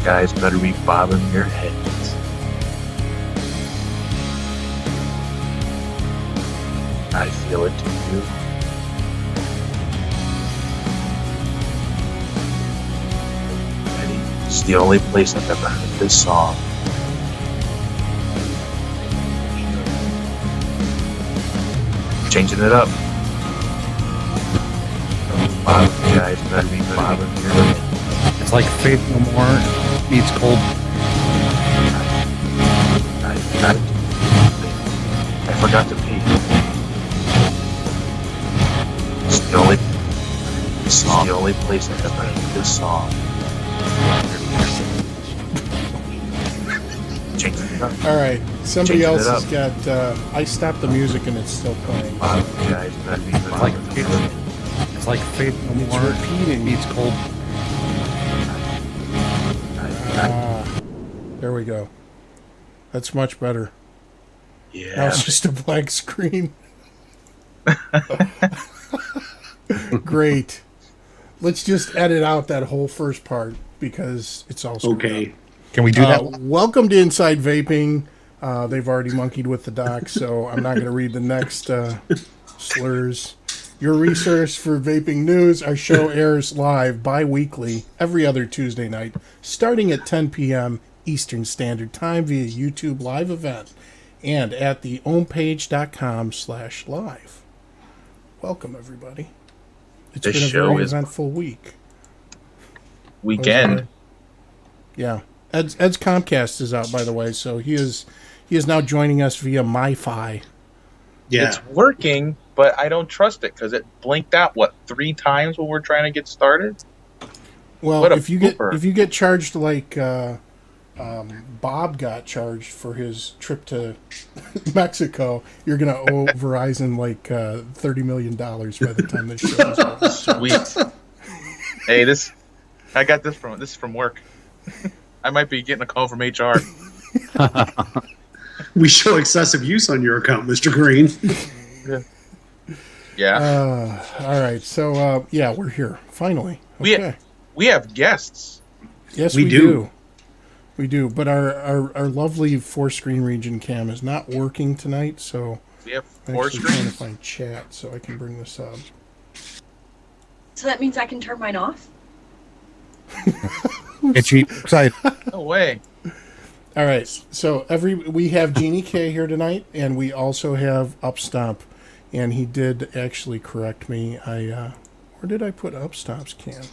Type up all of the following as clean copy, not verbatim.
guys better be bobbing your heads. I feel it too. It's the only place I've ever heard this song. Changing it up. Bob, guys better be bobbing your heads. It's like Faith No More meets Cold. I forgot to pee. It's the only place I've ever heard this song. All right, somebody else has got. I stopped the music and it's still playing. It's like Faith No More repeating. meets Cold. There we go. That's much better. Yeah. Now it's just a blank screen. Great. Let's just edit out that whole first part because it's all screwed Okay. up. Can we do that? Welcome to Inside Vaping. They've already monkeyed with the doc, so I'm not going to read the next slurs. Your resource for vaping news. Our show airs live bi-weekly every other Tuesday night, starting at 10 p.m. Eastern Standard Time via YouTube live event and at the homepage.com/live. Welcome, everybody. It's This been a show very is eventful week. Weekend. Yeah. Ed's Comcast is out, by the way, so he is now joining us via MiFi. Yeah. It's working, but I don't trust it because it blinked out 3 times when we're trying to get started. Well, What a if you pooper. get charged like Bob got charged for his trip to Mexico, you're gonna owe Verizon like $30 million by the time this show is over. Sweet. Hey, I got this from work. I might be getting a call from HR. We show excessive use on your account, Mr. Green. Yeah. All right, so yeah, we're here finally. Okay. We have guests. Yes, we we do. do. We do, but our lovely 4-screen region cam is not working tonight, so We have I'm 4 actually trying to screens. find chat so I can bring this up. So that means I can turn mine off? Itchy side. No way. All right, so we have Jeannie K here tonight, and we also have Upstomp, and he did actually correct me. Where did I put Upstomp's can?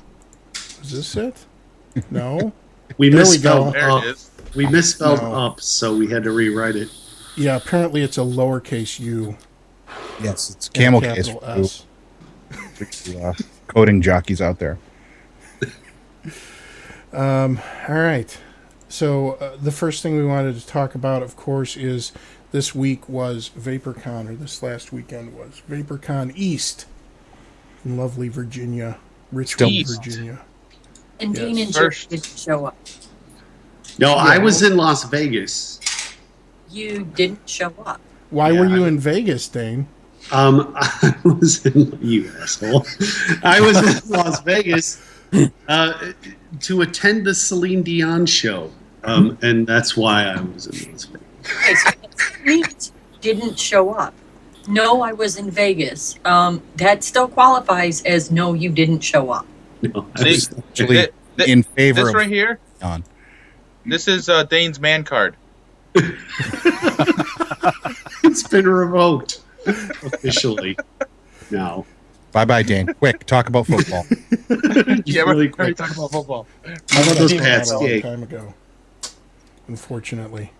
Is this it? No. We There we misspelled go. There up. it is. We misspelled No. up, so we had to rewrite it. Yeah, apparently it's a lowercase u. Yes, it's and camel a case capital for S. coding jockeys out there. All right. So the first thing we wanted to talk about, of course, is this week was VaperCon, or this last weekend was VaperCon East in lovely Virginia, Richmond, East. Virginia. And Yes. Dean and First- Jim didn't show up. No, I was in Las Vegas. You didn't show up. Why Yeah, were you I- in Vegas, Dane? I was in you asshole. I was in Las Vegas to attend the Celine Dion show, and that's why I was in Las Vegas. Okay, so that means didn't show up. No, I was in Vegas. That still qualifies as no, you didn't show up. No, I See, was, Actually, thi- in favor This of right here, Dion. this is Dane's man card. it's been revoked officially now. Bye-bye, Dane. Quick, talk about football. Yeah, really we're quick. talking about football. How about those That Pats? a long Yay. time ago, unfortunately.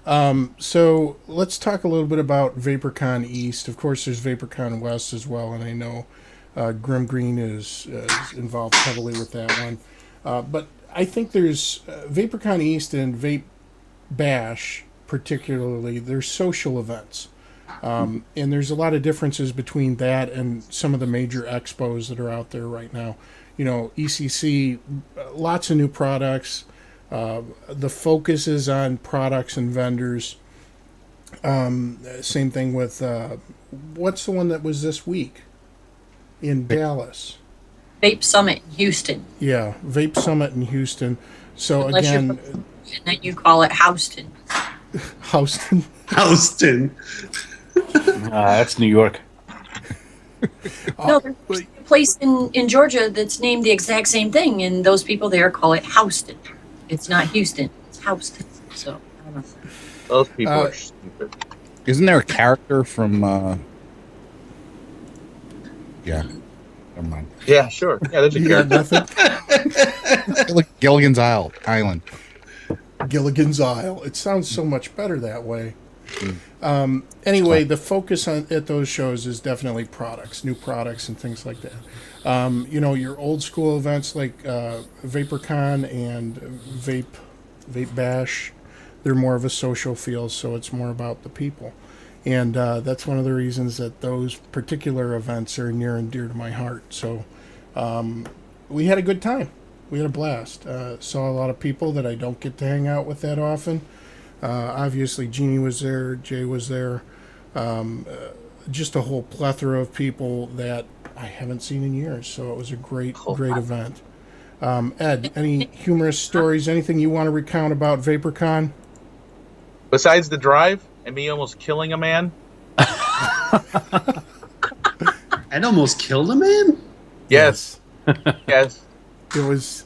So let's talk a little bit about VaperCon East. Of course, there's VaperCon West as well, and I know Grim Green is involved heavily with that one. But I think there's VaperCon East and Vape Bash, particularly, there's social events. And there's a lot of differences between that and some of the major expos that are out there right now. You know, ECC, lots of new products. The focus is on products and vendors. Same thing with, what's the one that was this week in Dallas? Vape Summit, Houston. Yeah, Vape Summit in Houston. So Unless you're again, and then you call it Houston. Houston. Houston. That's New York. No, there's a place in Georgia that's named the exact same thing, and those people there call it Houston. It's not Houston, it's Houston. So, I don't know. Those people are stupid. Isn't there a character from? Yeah, never mind. Yeah, sure. Yeah, there's a You got character. nothing? Like Gilligan's Island. Gilligan's Isle. It sounds so much better that way. Anyway, the focus at those shows is definitely products, new products, and things like that. Your old school events like VaperCon and Vape Bash, they're more of a social feel, so it's more about the people. And that's one of the reasons that those particular events are near and dear to my heart. So we had a good time. We had a blast. Saw a lot of people that I don't get to hang out with that often. Obviously, Jeannie was there. Jay was there. Just a whole plethora of people that I haven't seen in years. So it was a great event. Ed, any humorous stories, anything you want to recount about VaperCon? Besides the drive and me almost killing a man. Ed almost killed a man? Yes. Yes. It was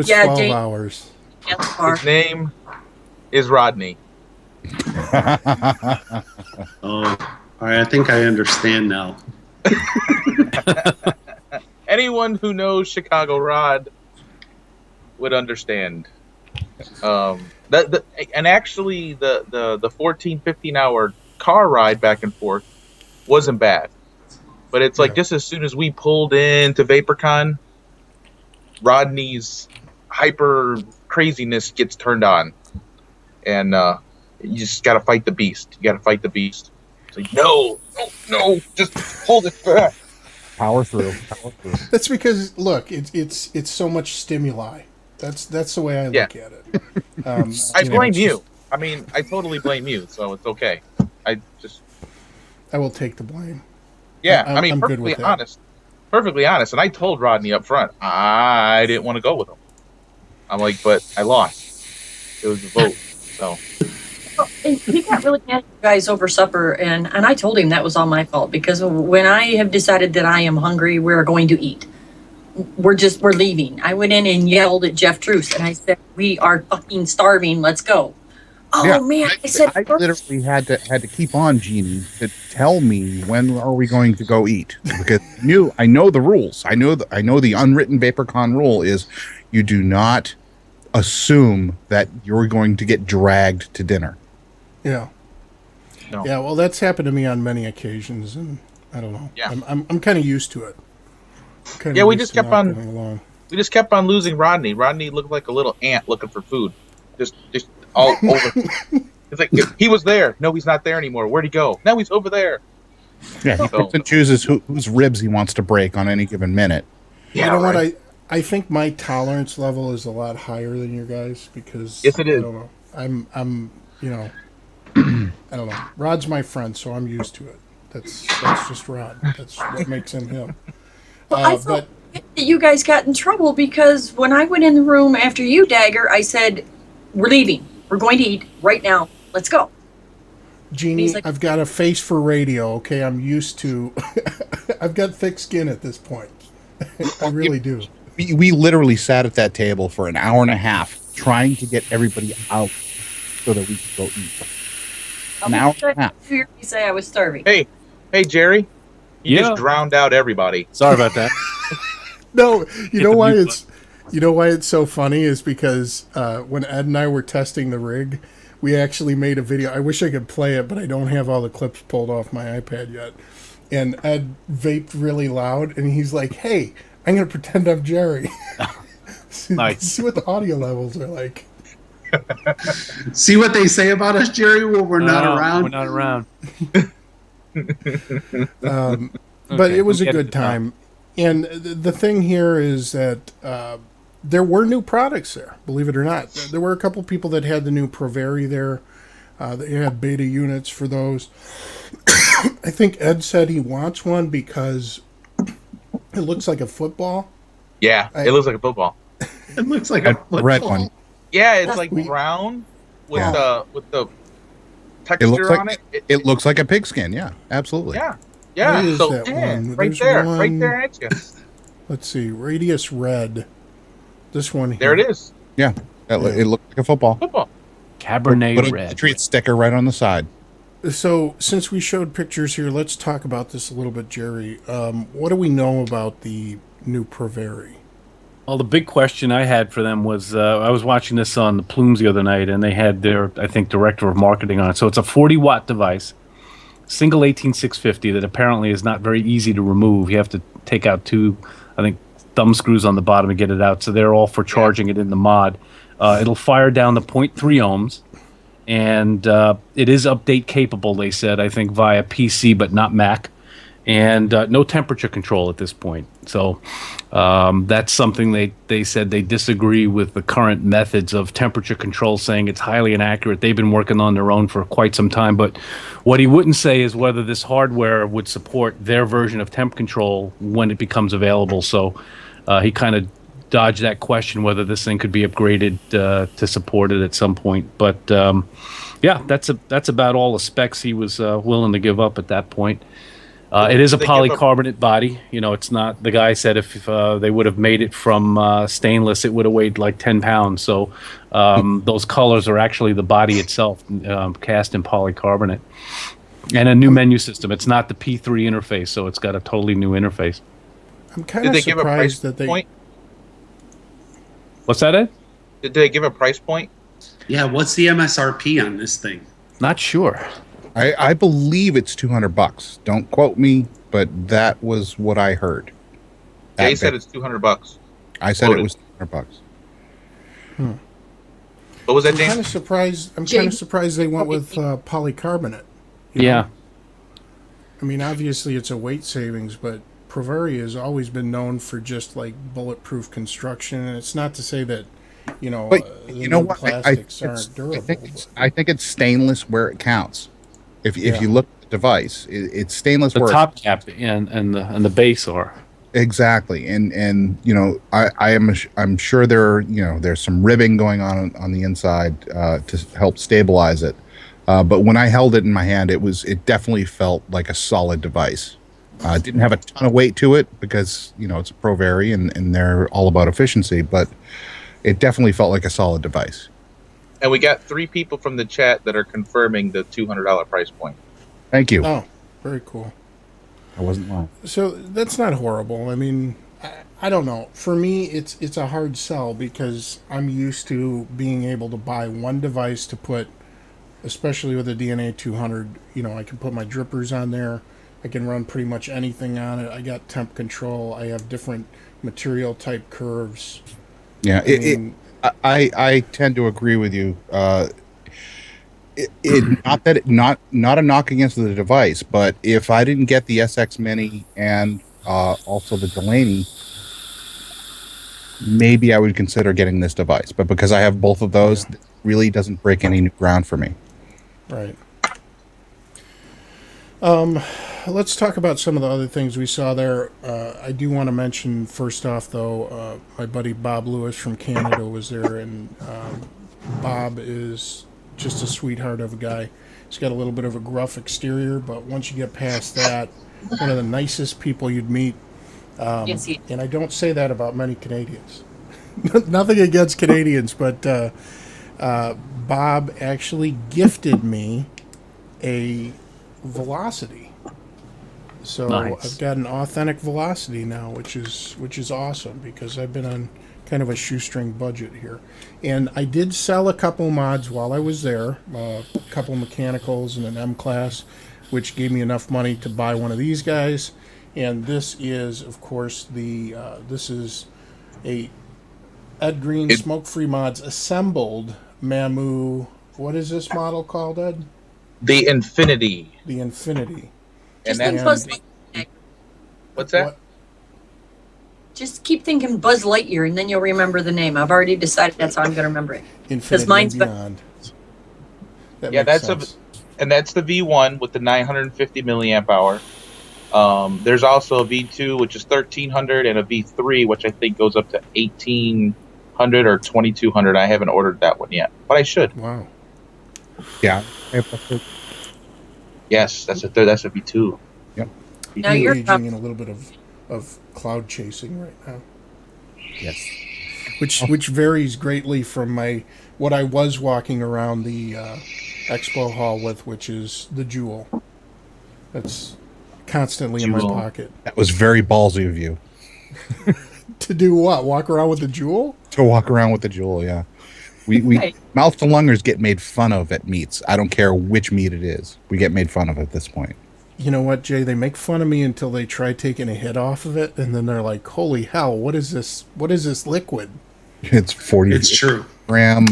Yeah, 12 Jay- hours. At the bar. His name is Rodney. Oh, all right. I think I understand now. Anyone who knows Chicago Rod would understand. And actually, the 14, 15 hour car ride back and forth wasn't bad. But it's like just as soon as we pulled into VaperCon, Rodney's hyper craziness gets turned on. And you just got to fight the beast. You got to fight the beast. It's like, no, just hold it back. Power through. That's because look, it's so much stimuli. That's the way I look at it. I blame you. I mean, I totally blame you, so it's okay. I will take the blame. Yeah, I'm I mean, good perfectly with that. honest. Perfectly honest. And I told Rodney up front, I didn't want to go with him. I'm like, but I lost. It was a vote. So And he got really mad at you guys over supper, and I told him that was all my fault, because when I have decided that I am hungry, we're going to eat. We're leaving. I went in and yelled at Jeff Truce, and I said, we are fucking starving. Let's go. Oh, Yeah, man. I said, I literally had to keep on Jeannie to tell me when are we going to go eat, because I know the rules. I know the unwritten VaperCon rule is you do not assume that you're going to get dragged to dinner. Yeah. No. Yeah, well, that's happened to me on many occasions, and I don't know. Yeah. I'm kind of used to it. Yeah, we just kept on losing Rodney. Rodney looked like a little ant looking for food. Just all over. It's like, he was there. No, he's not there anymore. Where'd he go? Now he's over there. Yeah, he picks and chooses whose ribs he wants to break on any given minute. Yeah, you know what? I think my tolerance level is a lot higher than your guys, because yes, it is. I don't know. I'm I don't know. Rod's my friend, so I'm used to it. That's just Rod. That's what makes him him. Well, I thought that you guys got in trouble, because when I went in the room after you, Dagger, I said, we're leaving. We're going to eat right now. Let's go. Jeannie, I've got a face for radio, okay? I'm used to... I've got thick skin at this point. I really do. We literally sat at that table for an hour and a half trying to get everybody out so that we could go eat. An hour and a half. You say I was starving. Hey, Jerry. You just drowned out everybody. Sorry about that. No, you know why it's so funny is because when Ed and I were testing the rig, we actually made a video. I wish I could play it, but I don't have all the clips pulled off my iPad yet. And Ed vaped really loud, and he's like, "Hey, I'm going to pretend I'm Jerry." Nice. See what the audio levels are like. See what they say about us, Jerry, when we're not around? We're not around. But it was a good time. And the thing here is that there were new products there, believe it or not. There were a couple people that had the new Provari there. They had beta units for those. I think Ed said he wants one because it looks like a football. Yeah, it looks like a football. It looks like a red one. Yeah, it's like brown with the texture on it. It looks like a pigskin. Yeah, absolutely. Yeah. Where is So that one? right There's there, one- right there at you. Let's see, Radius Red. This one here. There it is. Yeah, it looked like a football. Cabernet Put a Red. Patriot sticker right on the side. So, since we showed pictures here, let's talk about this a little bit, Jerry. What do we know about the new Provari? Well, the big question I had for them was I was watching this on the Plumes the other night, and they had their, I think, director of marketing on it. So it's a 40-watt device, single 18650 that apparently is not very easy to remove. You have to take out 2, I think, thumb screws on the bottom and get it out. So they're all for charging it in the mod. It'll fire down to 0.3 ohms. And it is update capable, they said, I think, via PC, but not Mac. And no temperature control at this point. So that's something they said they disagree with the current methods of temperature control, saying it's highly inaccurate. They've been working on their own for quite some time. But what he wouldn't say is whether this hardware would support their version of temp control when it becomes available. So he kind of dodge that question whether this thing could be upgraded to support it at some point. But yeah, that's about all the specs he was willing to give up at that point. It is a polycarbonate body. You know, it's not. The guy said if they would have made it from stainless, it would have weighed like 10 pounds. So those colors are actually the body itself, cast in polycarbonate, and a new menu system. It's not the P3 interface, so it's got a totally new interface. I'm kind of surprised that they. Point? What's that, Ed? Did they give a price point? Yeah, what's the MSRP on this thing? Not sure. I believe it's $200. Don't quote me, but that was what I heard. Yeah, he said it's $200. I said it was $200. What was that, I'm James? kind of surprised. I'm kind of surprised they went with polycarbonate. you know? Yeah. I mean, obviously it's a weight savings, but Provari has always been known for just like bulletproof construction, and it's not to say that but you know what? plastics aren't durable. I think it's stainless where it counts. If you look at the device, it's stainless. The where top cap and the base are. Exactly, and I'm sure there's some ribbing going on the inside to help stabilize it. But when I held it in my hand, it definitely felt like a solid device. It didn't have a ton of weight to it because it's a Provari and they're all about efficiency, but it definitely felt like a solid device. And we got 3 people from the chat that are confirming the $200 price point. Thank you. Oh, very cool. I wasn't lying. So that's not horrible. I mean, I don't know. For me, it's a hard sell because I'm used to being able to buy one device to put, especially with the DNA 200. I can put my drippers on there. I can run pretty much anything on it. I got temp control. I have different material type curves. Yeah, I tend to agree with you. Not a knock against the device, but if I didn't get the SX Mini and also the Delaney, maybe I would consider getting this device. But because I have both of those, it really doesn't break any new ground for me. Right. Let's talk about some of the other things we saw there. I do want to mention, first off, though, my buddy Bob Lewis from Canada was there, and Bob is just a sweetheart of a guy. He's got a little bit of a gruff exterior, but once you get past that, one of the nicest people you'd meet. Yes, and I don't say that about many Canadians. Nothing against Canadians, but Bob actually gifted me a Velocity. So nice. I've got an authentic Velocity now, which is awesome because I've been on kind of a shoestring budget here. And I did sell a couple mods while I was there, a couple mechanicals and an M class, which gave me enough money to buy one of these guys. And this is, of course, this is a Ed Green Smoke-Free Mods assembled Mamu. What is this model called, Ed? The Infinity. The Infinity. And Just that's think what's that? What? Just keep thinking Buzz Lightyear, and then you'll remember the name. I've already decided that's how I'm going to remember it. Infinity mine's and Beyond. That Yeah, makes that's sense. that's the V1 with the 950 milliamp hour. There's also a V2 which is 1300 and a V3 which I think goes up to 1800 2200 or 2200. I haven't ordered that one yet, but I should. Wow. Yeah. Yes, that's a third. That's a V2. Yep. Now I'm you're engaging in a little bit of cloud chasing right now, Yes. which varies greatly from what I was walking around the expo hall with, which is the Jewel. That's constantly in my Jewel. pocket. That was very ballsy of you To do what? Walk around with the Jewel? to walk around with the Jewel. Yeah. We Right. mouth to lungers get made fun of at meets. I don't care which meet it is. We get made fun of at this point. You know what, Jay? They make fun of me until they try taking a hit off of it, and then they're like, "Holy hell! What is this? What is this liquid? It's 40 It's true. gram.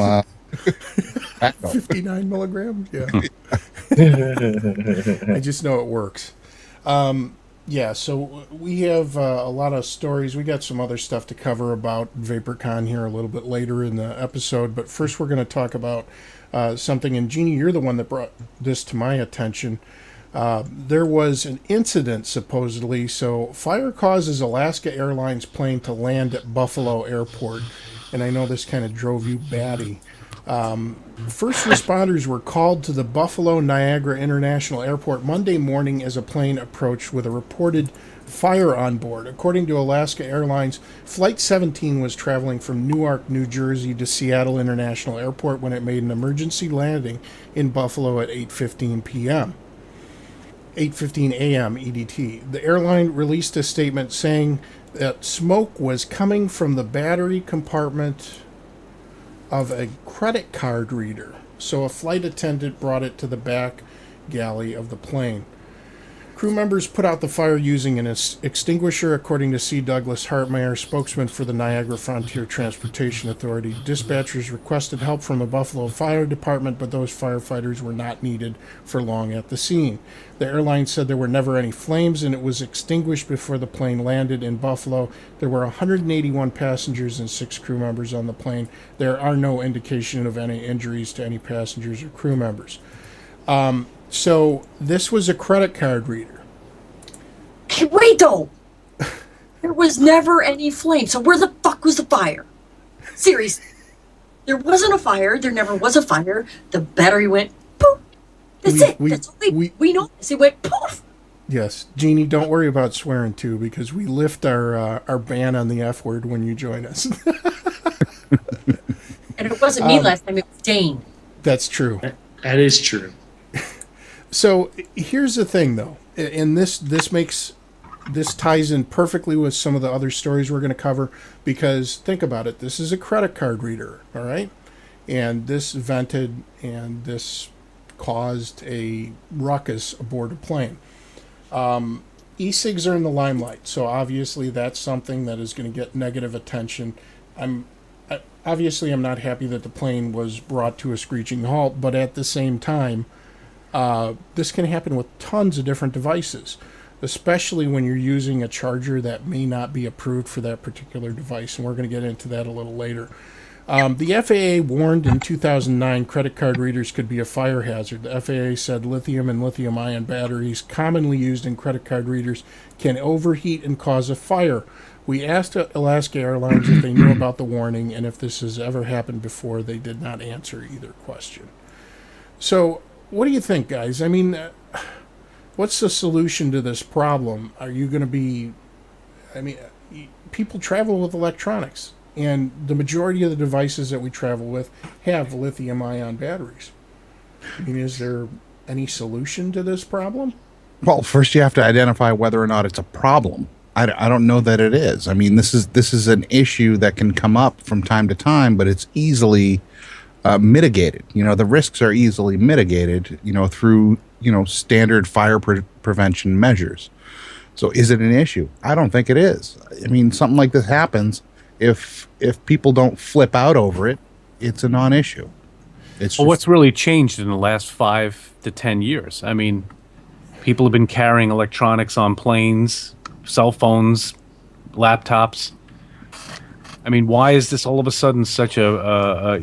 59 milligrams? Yeah." I just know it works. Yeah, so we have a lot of stories. We got some other stuff to cover about VaperCon here a little bit later in the episode, but first we're going to talk about something. And Jeannie, you're the one that brought this to my attention. There was an incident, supposedly. So fire causes Alaska Airlines plane to land at Buffalo Airport. And I know this kind of drove you batty. First responders were called to the Buffalo Niagara International Airport Monday morning as a plane approached with a reported fire on board. According to Alaska Airlines, Flight 17 was traveling from Newark, New Jersey to Seattle International Airport when it made an emergency landing in Buffalo at 8:15 p.m. 8:15 a.m. EDT. The airline released a statement saying that smoke was coming from the battery compartment of a credit card reader. So a flight attendant brought it to the back galley of the plane. Crew members put out the fire using an extinguisher, according to C. Douglas Hartmeyer, spokesman for the Niagara Frontier Transportation Authority. Dispatchers requested help from the Buffalo Fire Department, but those firefighters were not needed for long at the scene. The airline said there were never any flames and it was extinguished before the plane landed in Buffalo. There were 181 passengers and 6 crew members on the plane. There are no indication of any injuries to any passengers or crew members. So this was a credit card reader. Hey, wait though. There was never any flame. So where the fuck was the fire? Seriously. There wasn't a fire. There never was a fire. The battery went poof. That's it. That's all we know. It went poof. Yes, Jeannie, don't worry about swearing too, because we lift our ban on the F word when you join us. And it wasn't me last time. It was Dane. That's true. That is true. So here's the thing, though, and this ties in perfectly with some of the other stories we're going to cover, because think about it. This is a credit card reader, all right? And this vented, and this caused a ruckus aboard a plane. E-cigs are in the limelight, so obviously that's something that is going to get negative attention. I'm not happy that the plane was brought to a screeching halt, but at the same time, this can happen with tons of different devices, especially when you're using a charger that may not be approved for that particular device, and we're going to get into that a little later. The FAA warned in 2009 credit card readers could be a fire hazard. The FAA said lithium and lithium-ion batteries commonly used in credit card readers can overheat and cause a fire. We asked Alaska Airlines if they knew about the warning, and if this has ever happened before. They did not answer either question. So, what do you think, guys? I mean, what's the solution to this problem? Are you going to be... I mean, people travel with electronics, and the majority of the devices that we travel with have lithium-ion batteries. I mean, is there any solution to this problem? Well, first you have to identify whether or not it's a problem. I don't know that it is. I mean, this is an issue that can come up from time to time, but it's easily mitigated. You know, the risks are easily mitigated, you know, through, you know, standard fire prevention measures. So is it an issue? I don't think it is. I mean, something like this happens. If people don't flip out over it, it's a non-issue. It's well, what's really changed in the last 5 to 10 years? I mean, people have been carrying electronics on planes, cell phones, laptops. I mean, why is this all of a sudden such a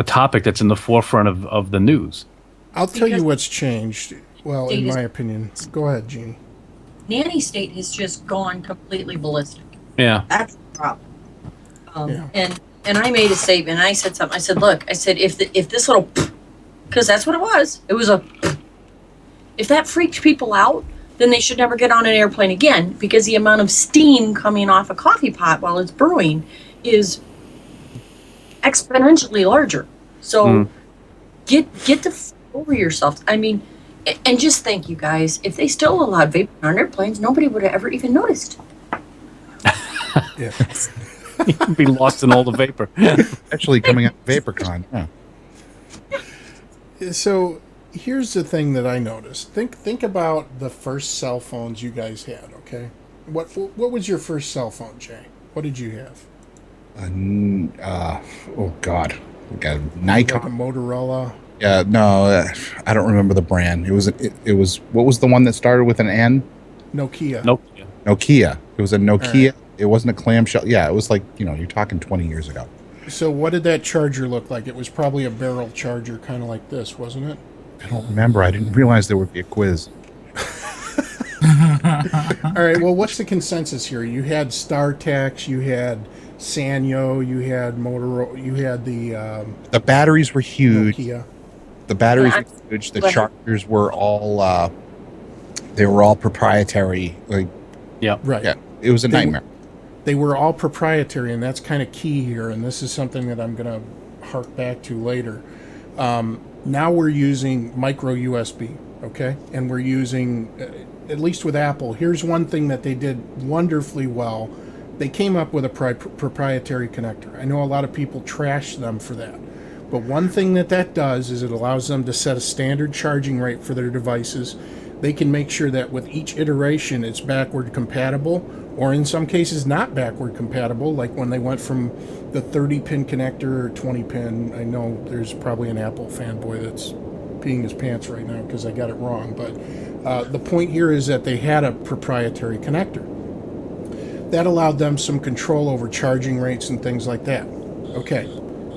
topic that's in the forefront of the news? I'll tell you what's changed. Well, in my opinion. Go ahead, Jeannie. Nanny state has just gone completely ballistic. Yeah. That's the problem. And I made a statement. And I said something. I said, look, I said, if this little, because that's what it was. It was if that freaked people out, then they should never get on an airplane again, because the amount of steam coming off a coffee pot while it's brewing is exponentially larger. So get over yourself. I mean, and just think, you guys, if they still allowed vaping on airplanes, nobody would have ever even noticed. Yeah. You'd be lost in all the vapor. Actually, coming out of VaperCon. Yeah. So here's the thing that I noticed. Think about the first cell phones you guys had. Okay, what was your first cell phone, Jay? What did you have? Oh God, we got a Nikon. Like a Motorola. Yeah, no, I don't remember the brand. It was what was the one that started with an N? Nokia. Nokia. It was a Nokia. Right. It wasn't a clamshell. Yeah, it was like, you're talking 20 years ago. So what did that charger look like? It was probably a barrel charger, kind of like this, wasn't it? I don't remember. I didn't realize there would be a quiz. All right. Well, what's the consensus here? You had StarTac, you had Sanyo, you had Motorola, you had the batteries were huge. Nokia. The batteries were huge. The chargers were all they were all proprietary. Like, Right. Yeah, it was a nightmare. They were all proprietary, and that's kind of key here. And this is something that I'm going to hark back to later. Now we're using micro USB, okay? And we're using, at least with Apple, here's one thing that they did wonderfully well. They came up with a proprietary connector. I know a lot of people trash them for that. But one thing that does is it allows them to set a standard charging rate for their devices. They can make sure that with each iteration it's backward compatible, or in some cases not backward compatible, like when they went from the 30-pin connector or 20-pin. I know there's probably an Apple fanboy that's peeing his pants right now because I got it wrong, but the point here is that they had a proprietary connector. That allowed them some control over charging rates and things like that. Okay,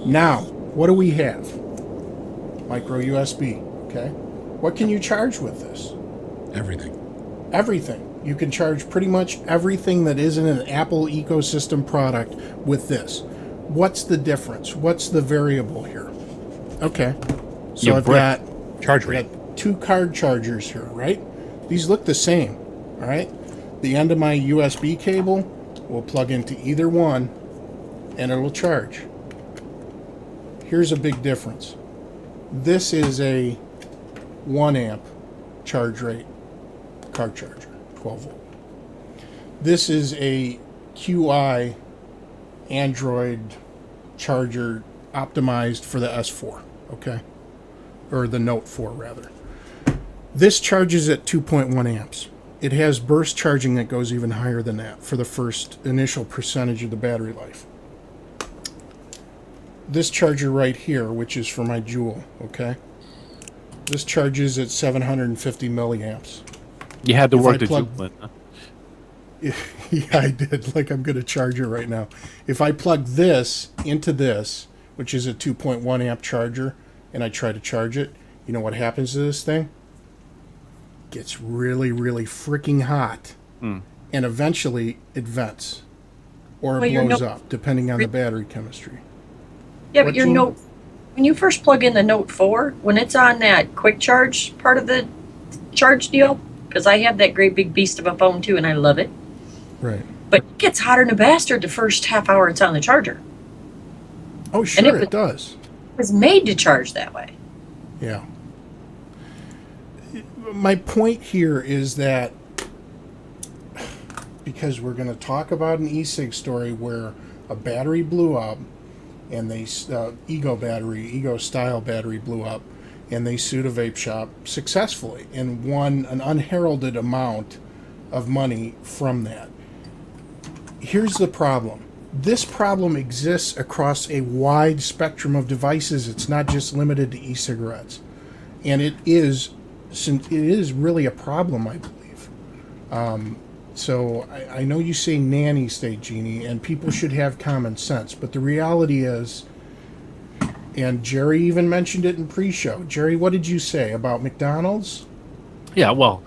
now, what do we have? Micro USB, okay? What can you charge with this? Everything. You can charge pretty much everything that isn't an Apple ecosystem product with this. What's the difference? What's the variable here? Okay. So I've got charge rate. Two card chargers here, right? These look the same, all right? The end of my USB cable will plug into either one and it will charge. Here's a big difference. This is a 1 amp charge rate car charger, 12 volt. This is a QI Android charger optimized for the S4, okay? Or the Note 4, rather. This charges at 2.1 amps. It has burst charging that goes even higher than that for the first initial percentage of the battery life. This charger right here, which is for my Joule, okay? This charges at 750 milliamps. You had to work the Joule in, huh? Yeah, I did. Like, I'm going to charge it right now. If I plug this into this, which is a 2.1 amp charger, and I try to charge it, you know what happens to this thing? It gets really, really freaking hot. And eventually it vents. Or it blows up, depending on the battery chemistry. Yeah, but your Note, when you first plug in the Note 4, when it's on that quick charge part of the charge deal, because I have that great big beast of a phone too, and I love it. Right. But it gets hotter than a bastard the first half hour it's on the charger. Oh, sure, it does. It was made to charge that way. Yeah. My point here is that, because we're going to talk about an e-cig story where a battery blew up, and they ego style battery blew up, and they sued a vape shop successfully and won an unheralded amount of money from that. Here's the problem. This problem exists across a wide spectrum of devices. It's not just limited to e-cigarettes. And it is really a problem, I believe. So I know you say nanny state, Jeannie, and people should have common sense. But the reality is, and Jerry even mentioned it in pre-show. Jerry, what did you say about McDonald's? Yeah, well,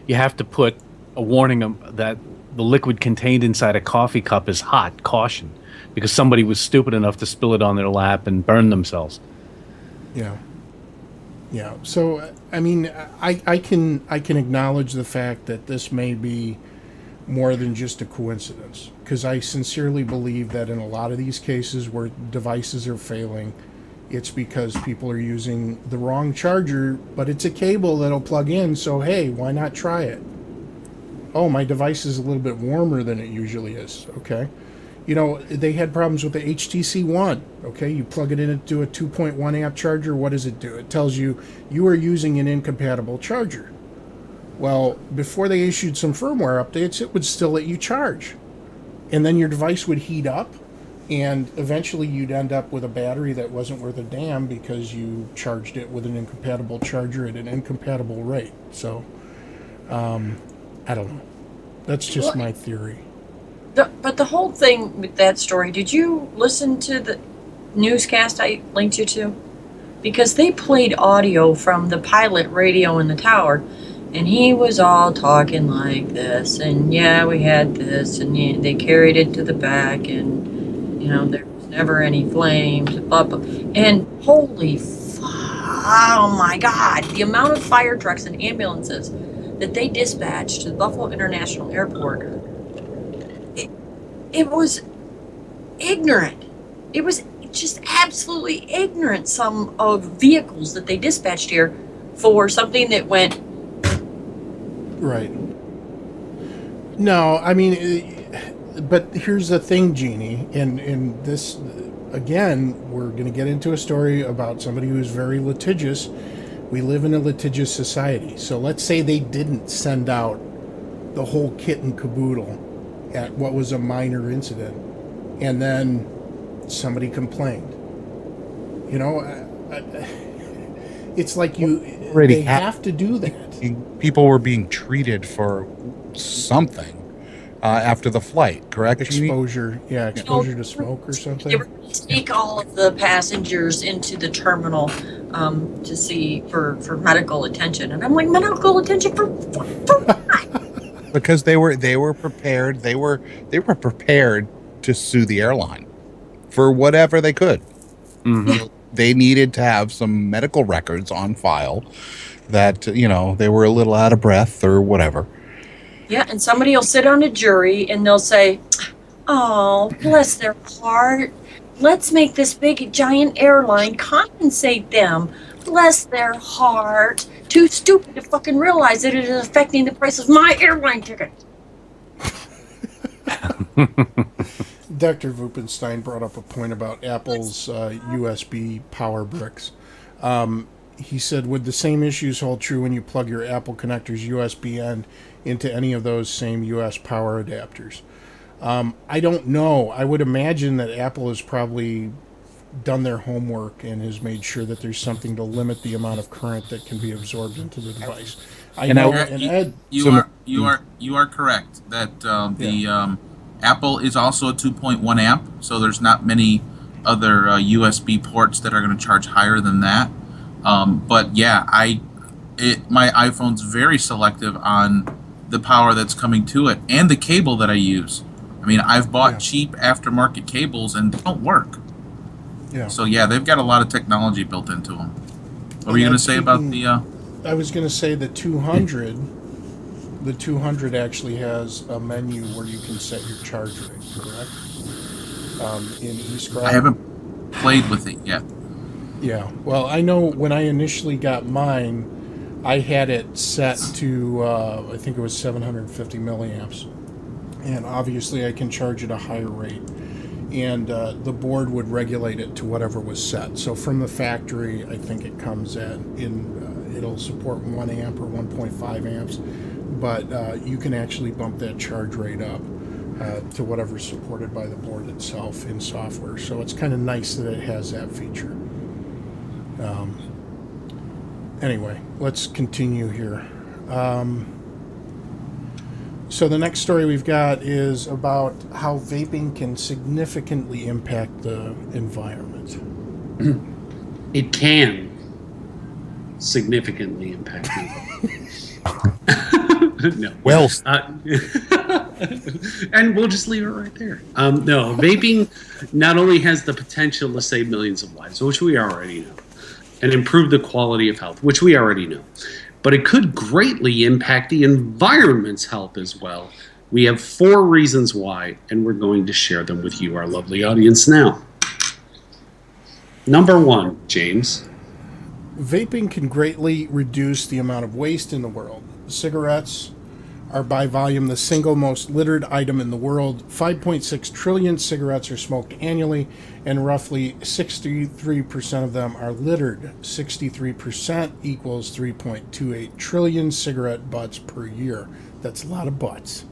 you have to put a warning that the liquid contained inside a coffee cup is hot, caution, because somebody was stupid enough to spill it on their lap and burn themselves. Yeah. Yeah. So, I mean, I can acknowledge the fact that this may be more than just a coincidence, because I sincerely believe that in a lot of these cases where devices are failing, it's because people are using the wrong charger, but it's a cable that'll plug in, so hey, why not try it? Oh, my device is a little bit warmer than it usually is. Okay. You know, they had problems with the HTC One. Okay, you plug it into a 2.1 amp charger. What does it do? It tells you you are using an incompatible charger. Well, before they issued some firmware updates, it would still let you charge. And then your device would heat up, and eventually you'd end up with a battery that wasn't worth a damn because you charged it with an incompatible charger at an incompatible rate. So, I don't know. That's just my theory. But the whole thing with that story, did you listen to the newscast I linked you to? Because they played audio from the pilot radio in the tower, and he was all talking like this, and yeah, we had this, and yeah, they carried it to the back, and, you know, there was never any flames, blah, blah. And holy oh my God, the amount of fire trucks and ambulances that they dispatched to the Buffalo International Airport, it was ignorant. It was just absolutely ignorant, some of vehicles that they dispatched here for something that went... Right. No, I mean, but here's the thing, Jeannie, and this, again, we're going to get into a story about somebody who's very litigious. We live in a litigious society. So let's say they didn't send out the whole kit and caboodle at what was a minor incident, and then somebody complained. You know, it's like they have to do that. People were being treated for something after the flight, correct? Exposure, exposure to smoke or something. They were going to take all of the passengers into the terminal to see for medical attention, and I'm like, medical attention for what? Because they were prepared. They were prepared to sue the airline for whatever they could. Mm-hmm. They needed to have some medical records on file that, you know, they were a little out of breath or whatever. Yeah, and somebody will sit on a jury and they'll say, oh, bless their heart. Let's make this big giant airline compensate them. Bless their heart. Too stupid to fucking realize that it is affecting the price of my airline ticket. Dr. Vupenstein brought up a point about Apple's USB power bricks. He said, would the same issues hold true when you plug your Apple connector's USB end into any of those same US power adapters? I don't know. I would imagine that Apple has probably done their homework and has made sure that there's something to limit the amount of current that can be absorbed into the device. You are correct that the Apple is also a 2.1 amp, so there's not many other USB ports that are going to charge higher than that. But yeah, my iPhone's very selective on the power that's coming to it and the cable that I use. I mean, I've bought cheap aftermarket cables and they don't work. Yeah. So yeah, they've got a lot of technology built into them. What were you going to say about the? I was going to say the 200. The 200 actually has a menu where you can set your charge rate. Correct. In eScribe. I haven't played with it yet. Yeah. Well, I know when I initially got mine, I had it set to I think it was 750 milliamps, and obviously I can charge at a higher rate. And the board would regulate it to whatever was set. So from the factory, I think it comes it'll support 1 amp or 1.5 amps, but you can actually bump that charge rate up to whatever's supported by the board itself in software. So it's kind of nice that it has that feature. Anyway, let's continue here. So the next story we've got is about how vaping can significantly impact the environment. It can significantly impact people. No. Well, And we'll just leave it right there. No, vaping not only has the potential to save millions of lives, which we already know, and improve the quality of health, which we already know, but it could greatly impact the environment's health as well. We have 4 reasons why, and we're going to share them with you, our lovely audience, now. Number 1, James. Vaping can greatly reduce the amount of waste in the world. Cigarettes are by volume the single most littered item in the world. 5.6 trillion cigarettes are smoked annually, and roughly 63% of them are littered. 63% equals 3.28 trillion cigarette butts per year. That's a lot of butts.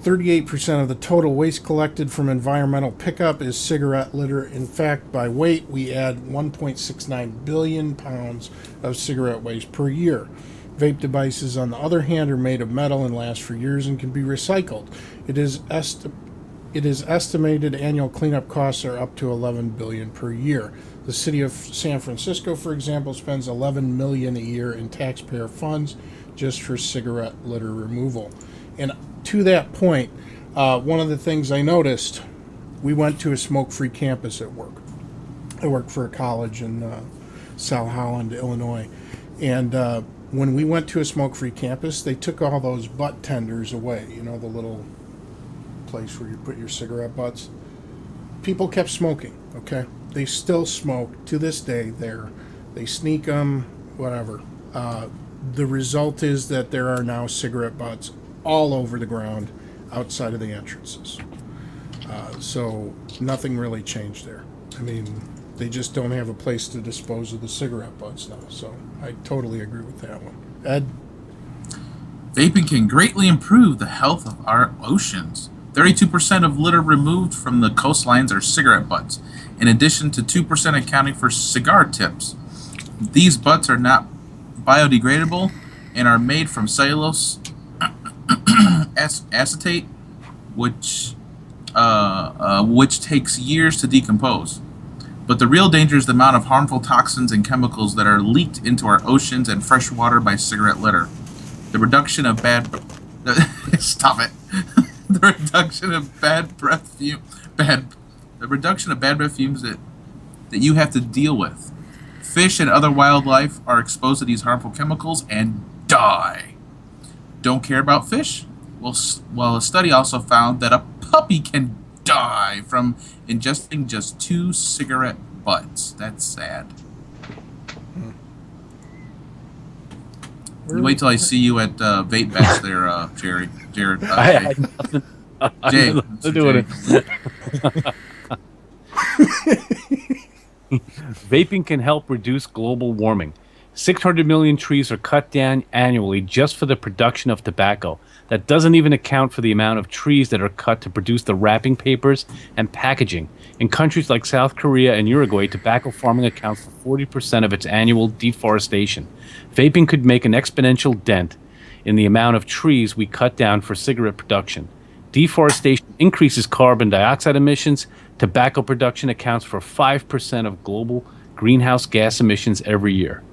38% of the total waste collected from environmental pickup is cigarette litter. In fact, by weight, we add 1.69 billion pounds of cigarette waste per year. Vape devices, on the other hand, are made of metal and last for years and can be recycled. It is estimated annual cleanup costs are up to $11 billion per year. The city of San Francisco, for example, spends $11 million a year in taxpayer funds just for cigarette litter removal. And to that point, one of the things I noticed, we went to a smoke-free campus at work. I work for a college in South Holland, Illinois, and when we went to a smoke-free campus, they took all those butt tenders away, you know, the little place where you put your cigarette butts. People kept smoking, okay? They still smoke to this day there. They sneak them, whatever. The result is that there are now cigarette butts all over the ground outside of the entrances. So nothing really changed there. I mean, they just don't have a place to dispose of the cigarette butts now. So I totally agree with that one. Ed? Vaping can greatly improve the health of our oceans. 32% of litter removed from the coastlines are cigarette butts, in addition to 2% accounting for cigar tips. These butts are not biodegradable and are made from cellulose acetate, which takes years to decompose. But the real danger is the amount of harmful toxins and chemicals that are leaked into our oceans and fresh water by cigarette litter. The reduction of bad stop it. The reduction of bad breath fumes that you have to deal with. Fish and other wildlife are exposed to these harmful chemicals and die. Don't care about fish? Well, a study also found that a puppy can die from ingesting just 2 cigarette butts. That's sad. Wait till I see you at Vape Bash there, Jared. I had nothing. Jay. Nothing to do with it. Vaping can help reduce global warming. 600 million trees are cut down annually just for the production of tobacco. That doesn't even account for the amount of trees that are cut to produce the wrapping papers and packaging. In countries like South Korea and Uruguay, tobacco farming accounts for 40% of its annual deforestation. Vaping could make an exponential dent in the amount of trees we cut down for cigarette production. Deforestation increases carbon dioxide emissions. Tobacco production accounts for 5% of global greenhouse gas emissions every year.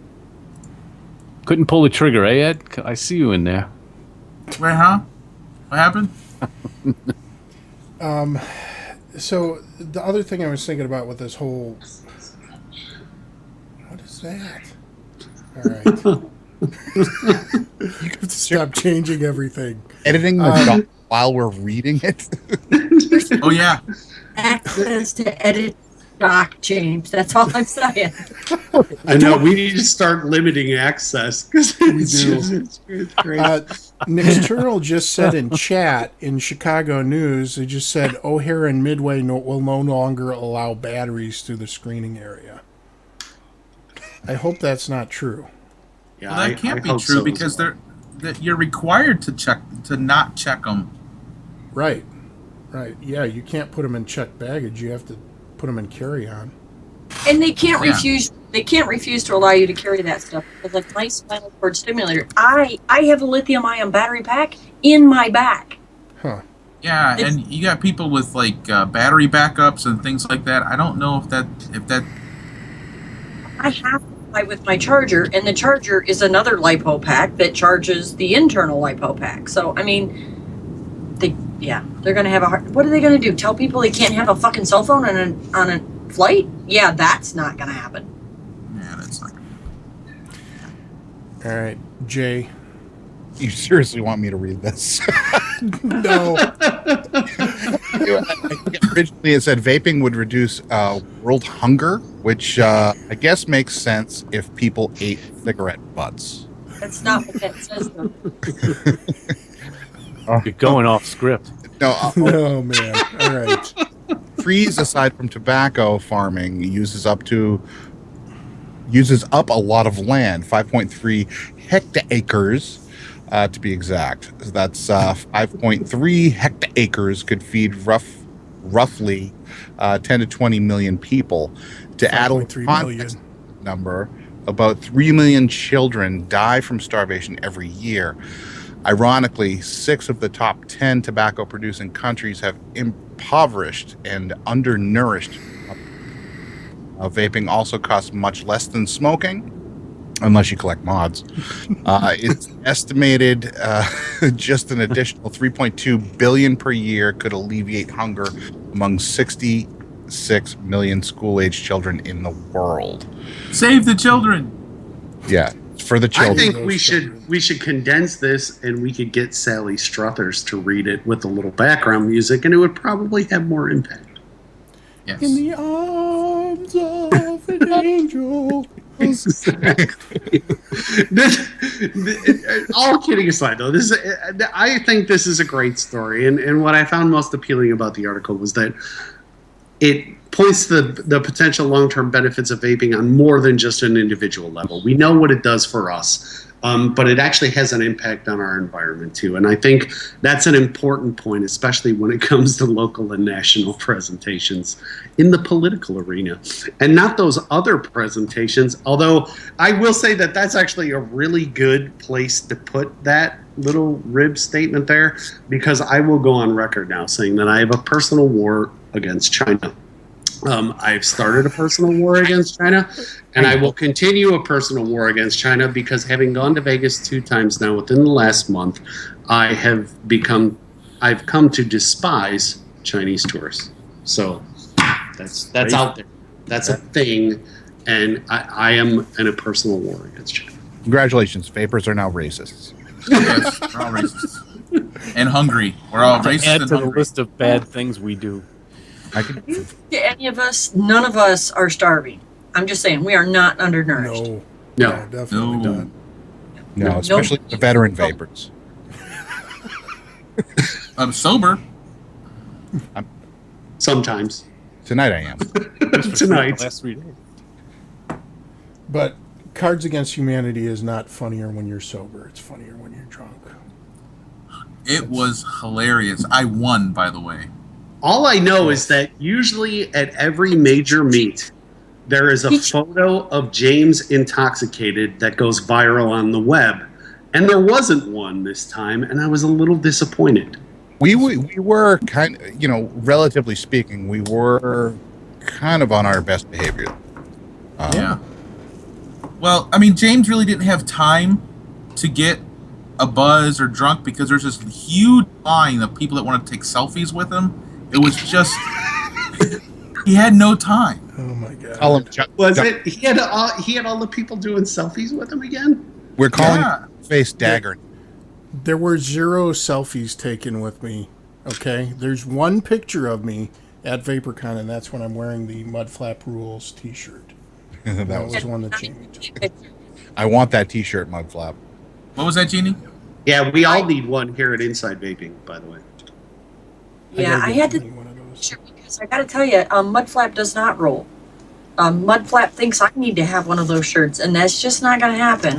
Couldn't pull the trigger, eh, Ed? I see you in there. Wait, huh? What happened? So the other thing I was thinking about with this whole... What is that? All right. You have to stop changing everything. Editing the doc while we're reading it. Oh, yeah. Access to edit doc, James. That's all I'm saying. I know, we need to start limiting access because it's great. Nixternal just said in chat in Chicago News, they just said O'Hare and Midway will no longer allow batteries through the screening area. I hope that's not true. Yeah, Well, that can't I be hope true so because as well. you're required to not check them. Right. Yeah, you can't put them in checked baggage. You have to put them in carry-on. And they can't Yeah. refuse. They can't refuse to allow you to carry that stuff. Because like my spinal cord stimulator, I have a lithium-ion battery pack in my back. Huh. Yeah, and you got people with like battery backups and things like that. I don't know if that. I have to fly with my charger, and the charger is another LiPo pack that charges the internal LiPo pack. So I mean, Yeah, they're gonna have a hard. What are they gonna do? Tell people they can't have a fucking cell phone on a flight? Yeah, that's not gonna happen. Yeah, that's not. All right, Jay. You seriously want me to read this? No. Originally, it said vaping would reduce world hunger, which I guess makes sense if people ate cigarette butts. That's not what that says, though. You're going off script. No, Oh, man. All right. trees, aside from tobacco farming, uses up a lot of land, 5.3 hectaacres. To be exact, that's 5.3 hectaacres could feed roughly 10 to 20 million people. To add a 5.3 context million. number, about 3 million children die from starvation every year. Ironically, 6 of the top 10 tobacco-producing countries have impoverished and undernourished. Vaping also costs much less than smoking, unless you collect mods. It's estimated just an additional 3.2 billion per year could alleviate hunger among 66 million school-age children in the world. Save the children. Yeah, for the I children. think we should condense this, and we could get Sally Struthers to read it with a little background music, and it would probably have more impact. Yes. In the arms of an angel. Exactly. All kidding aside, though, I think this is a great story, and what I found most appealing about the article was that it points to the potential long-term benefits of vaping on more than just an individual level. We know what it does for us, but it actually has an impact on our environment too, and I think that's an important point, especially when it comes to local and national presentations in the political arena, and not those other presentations, although I will say that that's actually a really good place to put that little rib statement there, because I will go on record now saying that I have a personal war against China. I've started a personal war against China, and I will continue a personal war against China, because having gone to Vegas 2 times now within the last month, I've come to despise Chinese tourists. So that's out there. That's a thing, and I am in a personal war against China. Congratulations, vapors are now racists. Yes, we're all racist and hungry. We're all racist Add and to the hungry. list of bad things we do. Any of us, none of us are starving. I'm just saying, we are not undernourished. No, No. definitely No. not. No, especially the veteran vapors. I'm sober. Sometimes. Tonight I am. Tonight. The last 3 days. But Cards Against Humanity is not funnier when you're sober. It's funnier when you're drunk. It was hilarious. I won, by the way. All I know is that usually at every major meet, there is a photo of James intoxicated that goes viral on the web. And there wasn't one this time, and I was a little disappointed. We were kind of, relatively speaking, we were kind of on our best behavior. Yeah. Well, I mean, James really didn't have time to get a buzz or drunk, because there's this huge line of people that want to take selfies with him. It was just, he had no time. Oh my god! He had all the people doing selfies with him again? We're calling it face dagger. There were 0 selfies taken with me. Okay, there's one picture of me at VaperCon, and that's when I'm wearing the Mudflap Rules T-shirt. That was one that Jamie took. I want that T-shirt, Mudflap. What was that, Jeannie? Yeah, we all need one here at Inside Vaping, by the way. Yeah, I had to one of those. because I got to tell you, Mudflap does not roll. Mudflap thinks I need to have one of those shirts, and that's just not going to happen.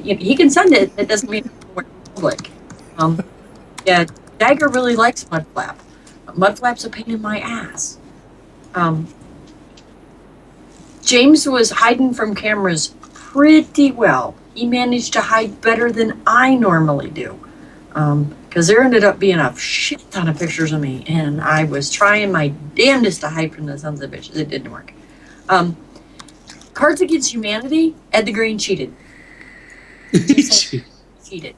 He can send it. It doesn't mean we're public. Yeah, Jagger really likes Mudflap. Mudflap's a pain in my ass. James was hiding from cameras pretty well. He managed to hide better than I normally do. Because there ended up being a shit ton of pictures of me, and I was trying my damnedest to hide from the sons of bitches. It didn't work. Cards Against Humanity, Ed the Green cheated. Cheated.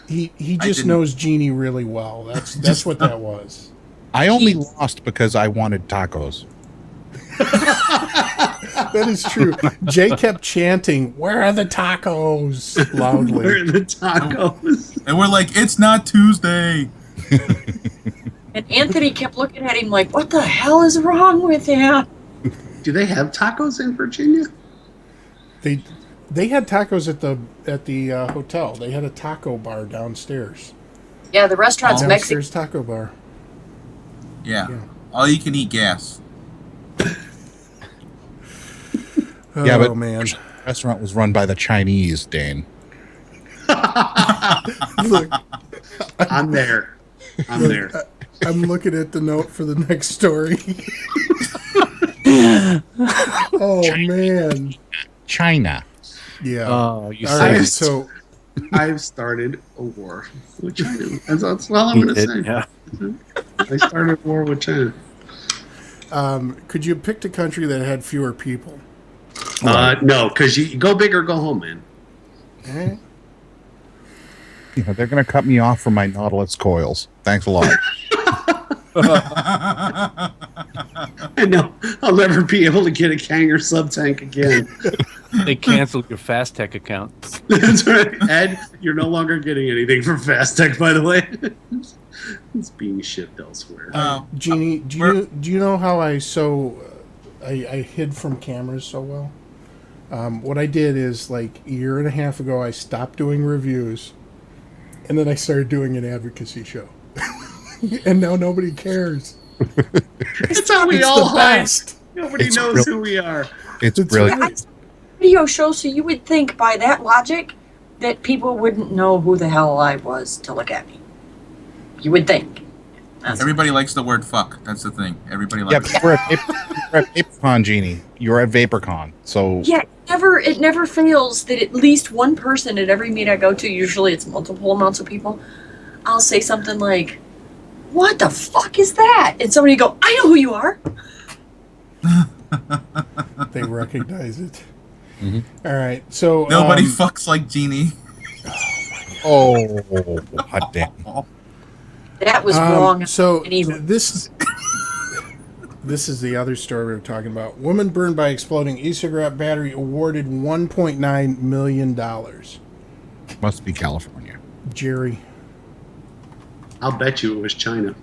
He just knows Jeannie really well. That's what that was. I only lost because I wanted tacos. That is true. Jay kept chanting, "Where are the tacos?" loudly. Where are the tacos? And we're like, it's not Tuesday. And Anthony kept looking at him like, what the hell is wrong with him? Do they have tacos in Virginia? They had tacos at the hotel. They had a taco bar downstairs. Yeah, the restaurant's Mexican. Downstairs taco bar. Yeah. All you can eat gas. Yeah, but man, the restaurant was run by the Chinese, Dane. look, I'm there. I'm looking at the note for the next story. Oh man, China. yeah. Oh, you All said right, it. so I've started a war with China. That's all I'm going to say. Yeah. I started a war with China. could you have picked a country that had fewer people? No, because you go big or go home, man. Eh? Yeah, they're going to cut me off from my Nautilus coils. Thanks a lot. I know. I'll never be able to get a Kanger sub tank again. They canceled your Fast Tech account. That's right. Ed, you're no longer getting anything from Fastech, by the way. It's being shipped elsewhere. Jeannie, do you know how I hid from cameras so well? What I did is, like a year and a half ago, I stopped doing reviews, and then I started doing an advocacy show. And now nobody cares. It's how we It's all the hide. best. Nobody knows who we are. It's It's brilliant. right. Video show, so you would think by that logic that people wouldn't know who the hell I was to look at me. You would think. Everybody likes the word fuck. That's the thing. Everybody Yeah, likes but we're at VaperCon, Jeannie. You're at VaperCon, so Yeah, it never fails that at least one person at every meet I go to, usually it's multiple amounts of people, I'll say something like, what the fuck is that? And somebody go, I know who you are. They recognize it. Mhm. All right, so Nobody fucks like Jeannie. oh, hot damn. That was wrong. So and evil. this is the other story we were talking about. Woman burned by exploding e-cigarette battery awarded $1.9 million. Must be California. Jerry. I'll bet you it was China.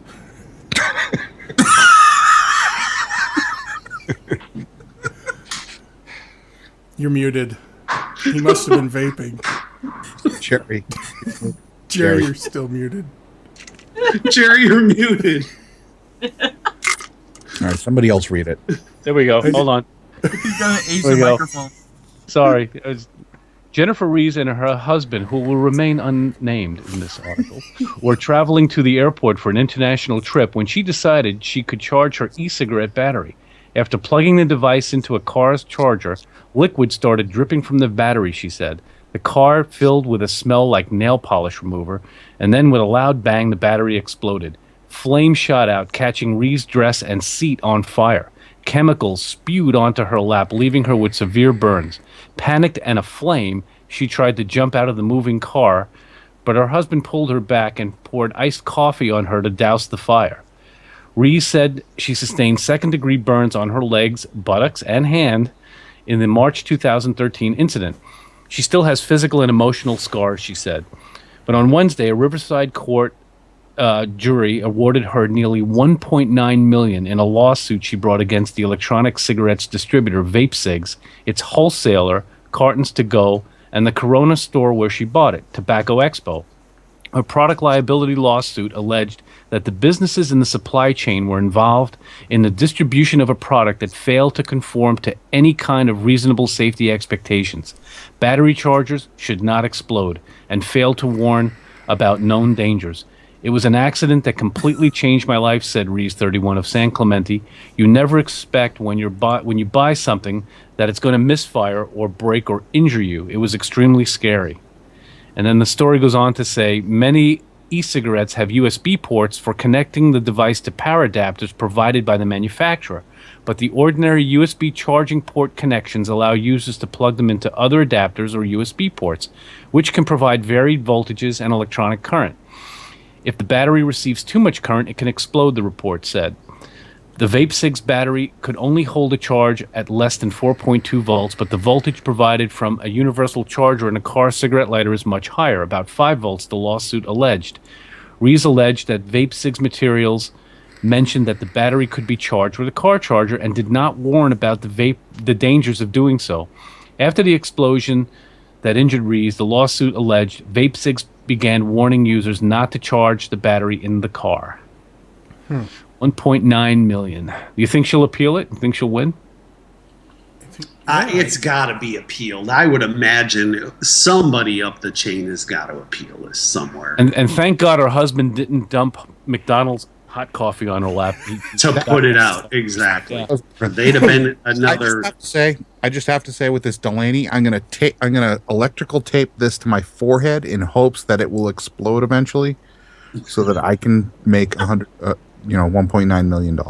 You're muted. He must have been vaping. Cherry. Jerry, you're still muted. Jerry, you're muted. All right, somebody else read it. There we go. Hold on. He's got an There we Acer go. microphone. Sorry. Jennifer Rees and her husband, who will remain unnamed in this article, were traveling to the airport for an international trip when she decided she could charge her e-cigarette battery. After plugging the device into a car's charger, liquid started dripping from the battery, she said. The car filled with a smell like nail polish remover, and then with a loud bang, the battery exploded. Flames shot out, catching Rees' dress and seat on fire. Chemicals spewed onto her lap, leaving her with severe burns. Panicked and aflame, she tried to jump out of the moving car, but her husband pulled her back and poured iced coffee on her to douse the fire. Rees said she sustained second-degree burns on her legs, buttocks, and hand in the March 2013 incident. She still has physical and emotional scars, she said. But on Wednesday, a Riverside court jury awarded her nearly $1.9 million in a lawsuit she brought against the electronic cigarettes distributor VapeCigs, its wholesaler, Cartons to Go, and the Corona store where she bought it, Tobacco Expo. A product liability lawsuit alleged that the businesses in the supply chain were involved in the distribution of a product that failed to conform to any kind of reasonable safety expectations. Battery chargers should not explode, and failed to warn about known dangers. It was an accident that completely changed my life, said Rees, 31, of San Clemente. You never expect when you buy something that it's going to misfire or break or injure you. It was extremely scary. And then the story goes on to say many e-cigarettes have USB ports for connecting the device to power adapters provided by the manufacturer, but the ordinary USB charging port connections allow users to plug them into other adapters or USB ports, which can provide varied voltages and electronic current. If the battery receives too much current, it can explode, the report said. The VapeCig's battery could only hold a charge at less than 4.2 volts, but the voltage provided from a universal charger in a car cigarette lighter is much higher, about 5 volts, the lawsuit alleged. Rees alleged that VapeCig's materials mentioned that the battery could be charged with a car charger and did not warn about the dangers of doing so. After the explosion that injured Rees, the lawsuit alleged VapeCig began warning users not to charge the battery in the car. 1.9 million. Do you think she'll appeal it? You think she'll win? It's got to be appealed. I would imagine somebody up the chain has got to appeal this somewhere. And thank God her husband didn't dump McDonald's hot coffee on her lap to put it out. Exactly. Yeah. They'd have been another. I just have to say with this Delaney, I'm gonna electrical tape this to my forehead in hopes that it will explode eventually, so that I can make $1.9 million.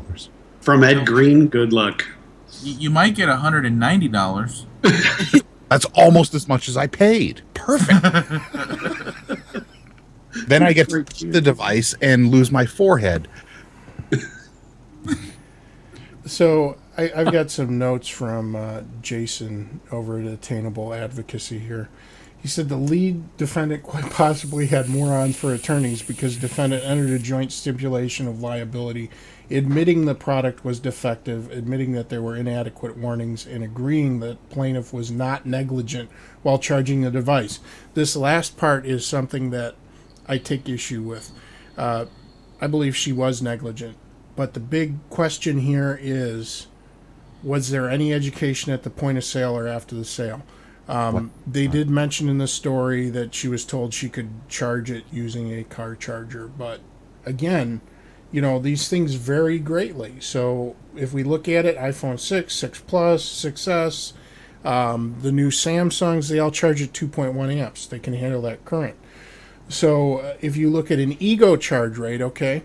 From Ed Green, good luck. You might get $190. That's almost as much as I paid. Perfect. Then I get to the device and lose my forehead. So I've got some notes from Jason over at Attainable Advocacy here. He said the lead defendant quite possibly had morons for attorneys because defendant entered a joint stipulation of liability, admitting the product was defective, admitting that there were inadequate warnings, and agreeing that plaintiff was not negligent while charging the device. This last part is something that I take issue with. I believe she was negligent, but the big question here is, was there any education at the point of sale or after the sale? They did mention in the story that she was told she could charge it using a car charger, but again, these things vary greatly. So if we look at it, iPhone 6, 6 Plus, 6S, the new Samsungs, they all charge at 2.1 amps. They can handle that current. So if you look at an ego charge rate, an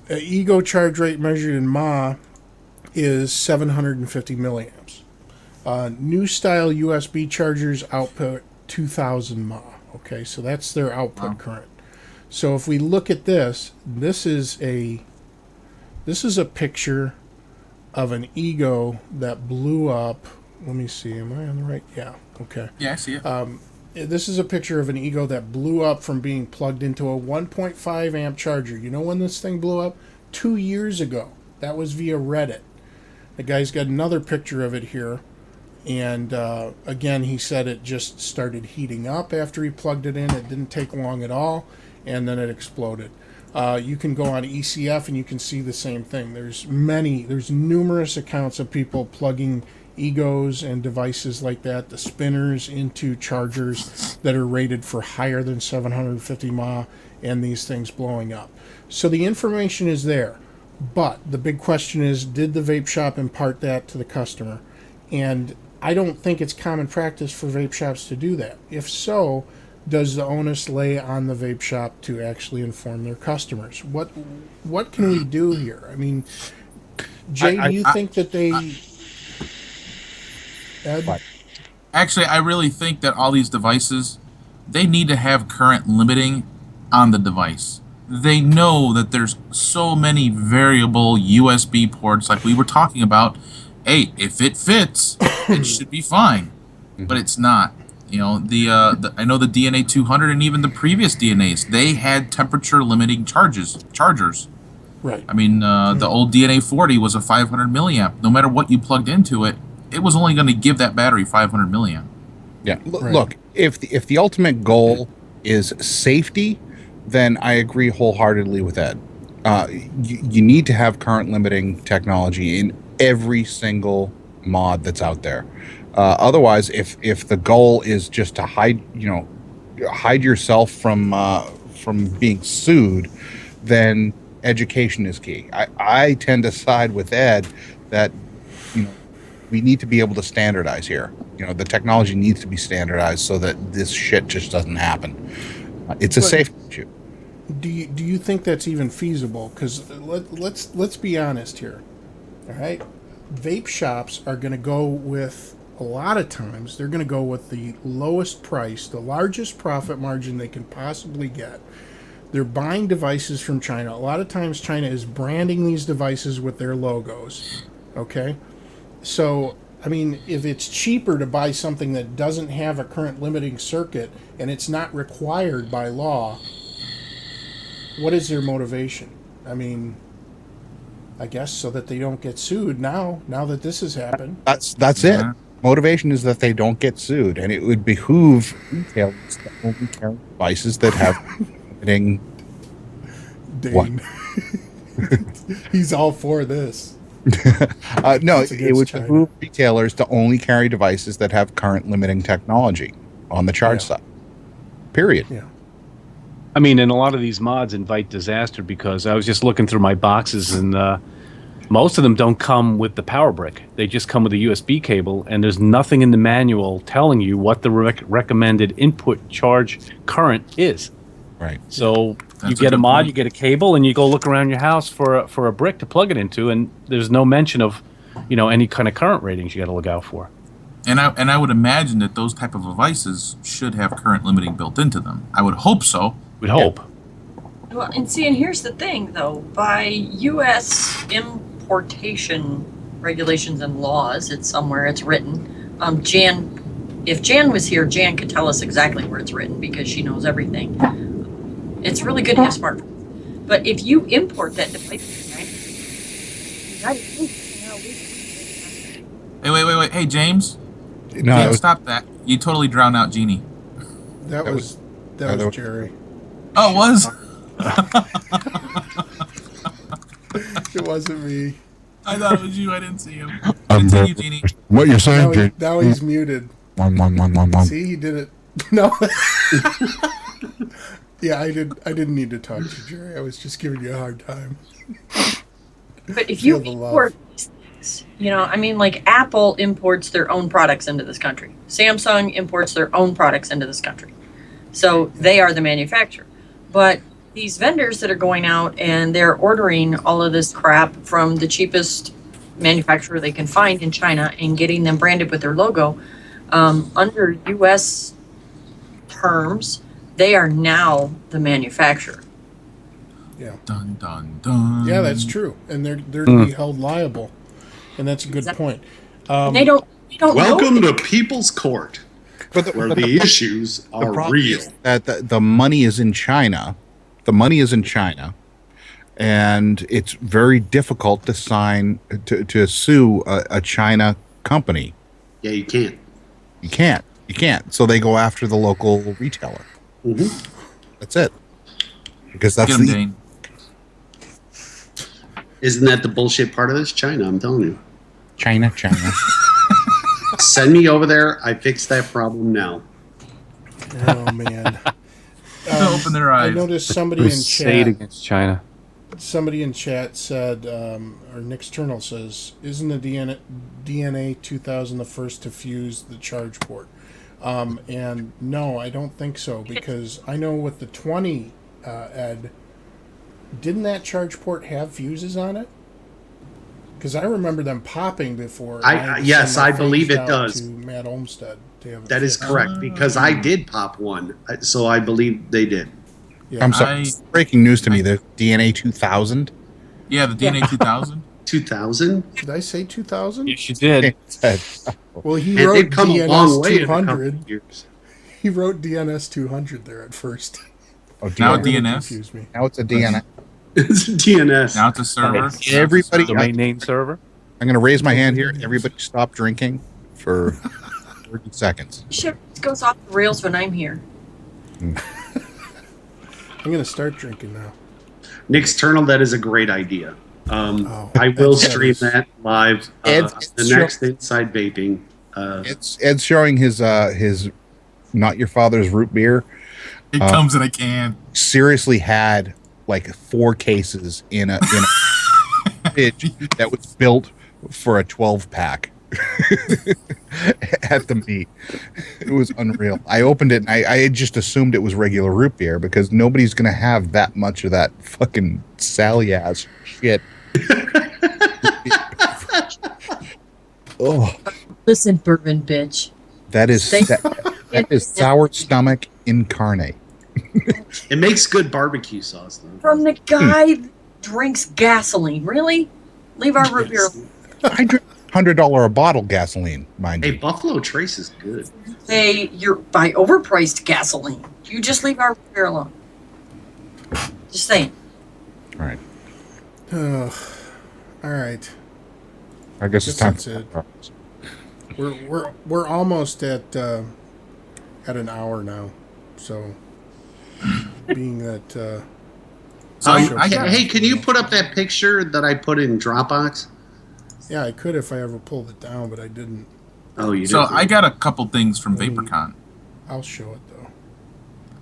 ego charge rate measured in mAh is 750 milliamps. New style USB chargers output 2000 mAh. Okay, so that's their output current. So if we look at this, this is a picture of an ego that blew up. Let me see. Am I on the right? Yeah. Okay. Yeah, I see it. This is a picture of an ego that blew up from being plugged into a 1.5 amp charger. You know when this thing blew up? 2 years ago. That was via Reddit. The guy's got another picture of it here. And again, he said it just started heating up after he plugged it in. It didn't take long at all, and then it exploded. You can go on ECF and you can see the same thing. There's numerous accounts of people plugging egos and devices like that, the spinners, into chargers that are rated for higher than 750 mAh, and these things blowing up. So the information is there, but the big question is, did the vape shop impart that to the customer? And I don't think it's common practice for vape shops to do that. If so, does the onus lay on the vape shop to actually inform their customers? What can we do here? I mean, Jay, do you think that they... Actually, I really think that all these devices, they need to have current limiting on the device. They know that there's so many variable USB ports like we were talking about. Hey, if it fits, it should be fine. But it's not. I know the DNA 200 and even the previous DNAs, they had temperature limiting chargers. Right. I mean, the old DNA 40 was a 500 milliamp. No matter what you plugged into it, it was only going to give that battery 500 milliamp. Yeah. Look, if the ultimate goal is safety, then I agree wholeheartedly with Ed. You need to have current limiting technology in every single mod that's out there. Otherwise, if the goal is just to hide yourself from being sued, then education is key. I tend to side with Ed that we need to be able to standardize here. The technology needs to be standardized so that this shit just doesn't happen. It's a safety issue. do you think that's even feasible? Because let's be honest here. All right, vape shops are going to go with, a lot of times they're going to go with the lowest price, the largest profit margin they can possibly get. They're buying devices from China. A lot of times China is branding these devices with their logos. Okay? So, I mean, if it's cheaper to buy something that doesn't have a current limiting circuit and it's not required by law, what is their motivation? I mean, I guess so that they don't get sued now that this has happened. That's it. Motivation is that they don't get sued, and it would behoove retailers to only carry devices that have limiting. Dane. He's all for this. No, it would behoove retailers to only carry devices that have current limiting technology on the charge side. Period. Yeah. I mean, and a lot of these mods invite disaster, because I was just looking through my boxes, and most of them don't come with the power brick. They just come with a USB cable, and there's nothing in the manual telling you what the recommended input charge current is. Right. So That's you get a mod, point. you get a cable, and you go look around your house for a brick to plug it into, and there's no mention of, any kind of current ratings you got to look out for. And I would imagine that those type of devices should have current limiting built into them. I would hope so. We'd hope. Well, and here's the thing, though. By U.S. importation regulations and laws, it's somewhere, it's written. If Jan was here, Jan could tell us exactly where it's written, because she knows everything. It's really good to have smartphones. But if you import that device, right? Hey, wait. Hey, James. No, James, stop that. You totally drowned out Jeannie. That was Jerry. Oh, it was? It wasn't me. I thought it was you. I didn't see him. Continue, Jeannie. What you're saying, Now he's muted. One. See, he did it. No. Yeah, I didn't need to talk to you, Jerry. I was just giving you a hard time. But if you import these things, like Apple imports their own products into this country. Samsung imports their own products into this country. So they are the manufacturer. But these vendors that are going out and they're ordering all of this crap from the cheapest manufacturer they can find in China and getting them branded with their logo, under U.S. terms, they are now the manufacturer. Yeah. Dun, dun, dun. Yeah, that's true. And they're to be held liable. And that's a good point. They don't Welcome know. to People's Court, where the issues are problem real. is that the money is in China. The money is in China, and it's very difficult to sue a China company. Yeah, you can't. You can't. So they go after the local retailer. Mm-hmm. That's it. Because that's Get him, Dane. Isn't that the bullshit part of this? China, I'm telling you. China. Send me over there. I fix that problem now. Oh, man. Open their eyes. I noticed somebody in Crusade chat. against China. Somebody in chat said, or Nick Sternal says, isn't the DNA 2000 the first to fuse the charge port? And no, I don't think so, because I know with the 20, Ed, didn't that charge port have fuses on it? Because I remember them popping before. Yes, I believe it does. To Matt Olmsted to have That is correct, because I did pop one, so I believe they did. Yeah. I'm sorry. Breaking news to me. The DNA 2000. Yeah, the DNA 2000. 2000? Did I say 2000? Yes, you did. Well, he And wrote they've come a long DNS way in a couple 200. of years. He wrote DNS 200 there at first. Oh, Now That really DNS. confused me. Now it's a DNA. It's DNS. Now it's a server. Everybody, Domain name server. I'm going to raise my hand here. Everybody stop drinking for 30 seconds. Shit goes off the rails when I'm here. I'm going to start drinking now. Nick's Eternal, that is a great idea. Oh, I will that stream is- that live. It's The next Inside Vaping. Ed's showing his not your father's root beer. It comes in a can. Seriously had like 4 cases in a fridge that was built for a 12-pack. at the meet. It was unreal. I opened it and I had just assumed it was regular root beer because nobody's going to have that much of that fucking Sally ass shit. Oh, Listen, bourbon bitch. that is sour stomach incarnate. It makes good barbecue sauce, though. From the guy that drinks gasoline. Really? Leave our root beer alone. I drink $100 a bottle gasoline, mind Hey, you. Buffalo Trace is good. Say you're buy overpriced gasoline. You just leave our root beer alone. Just saying. All right. All right. I guess it's time. That's it. We're almost at an hour now. So being that So hey, can you put up that picture that I put in Dropbox? yeah, I could if I ever pulled it down, but I didn't. Oh, you did. So I got a couple things from VaperCon. I'll show it though.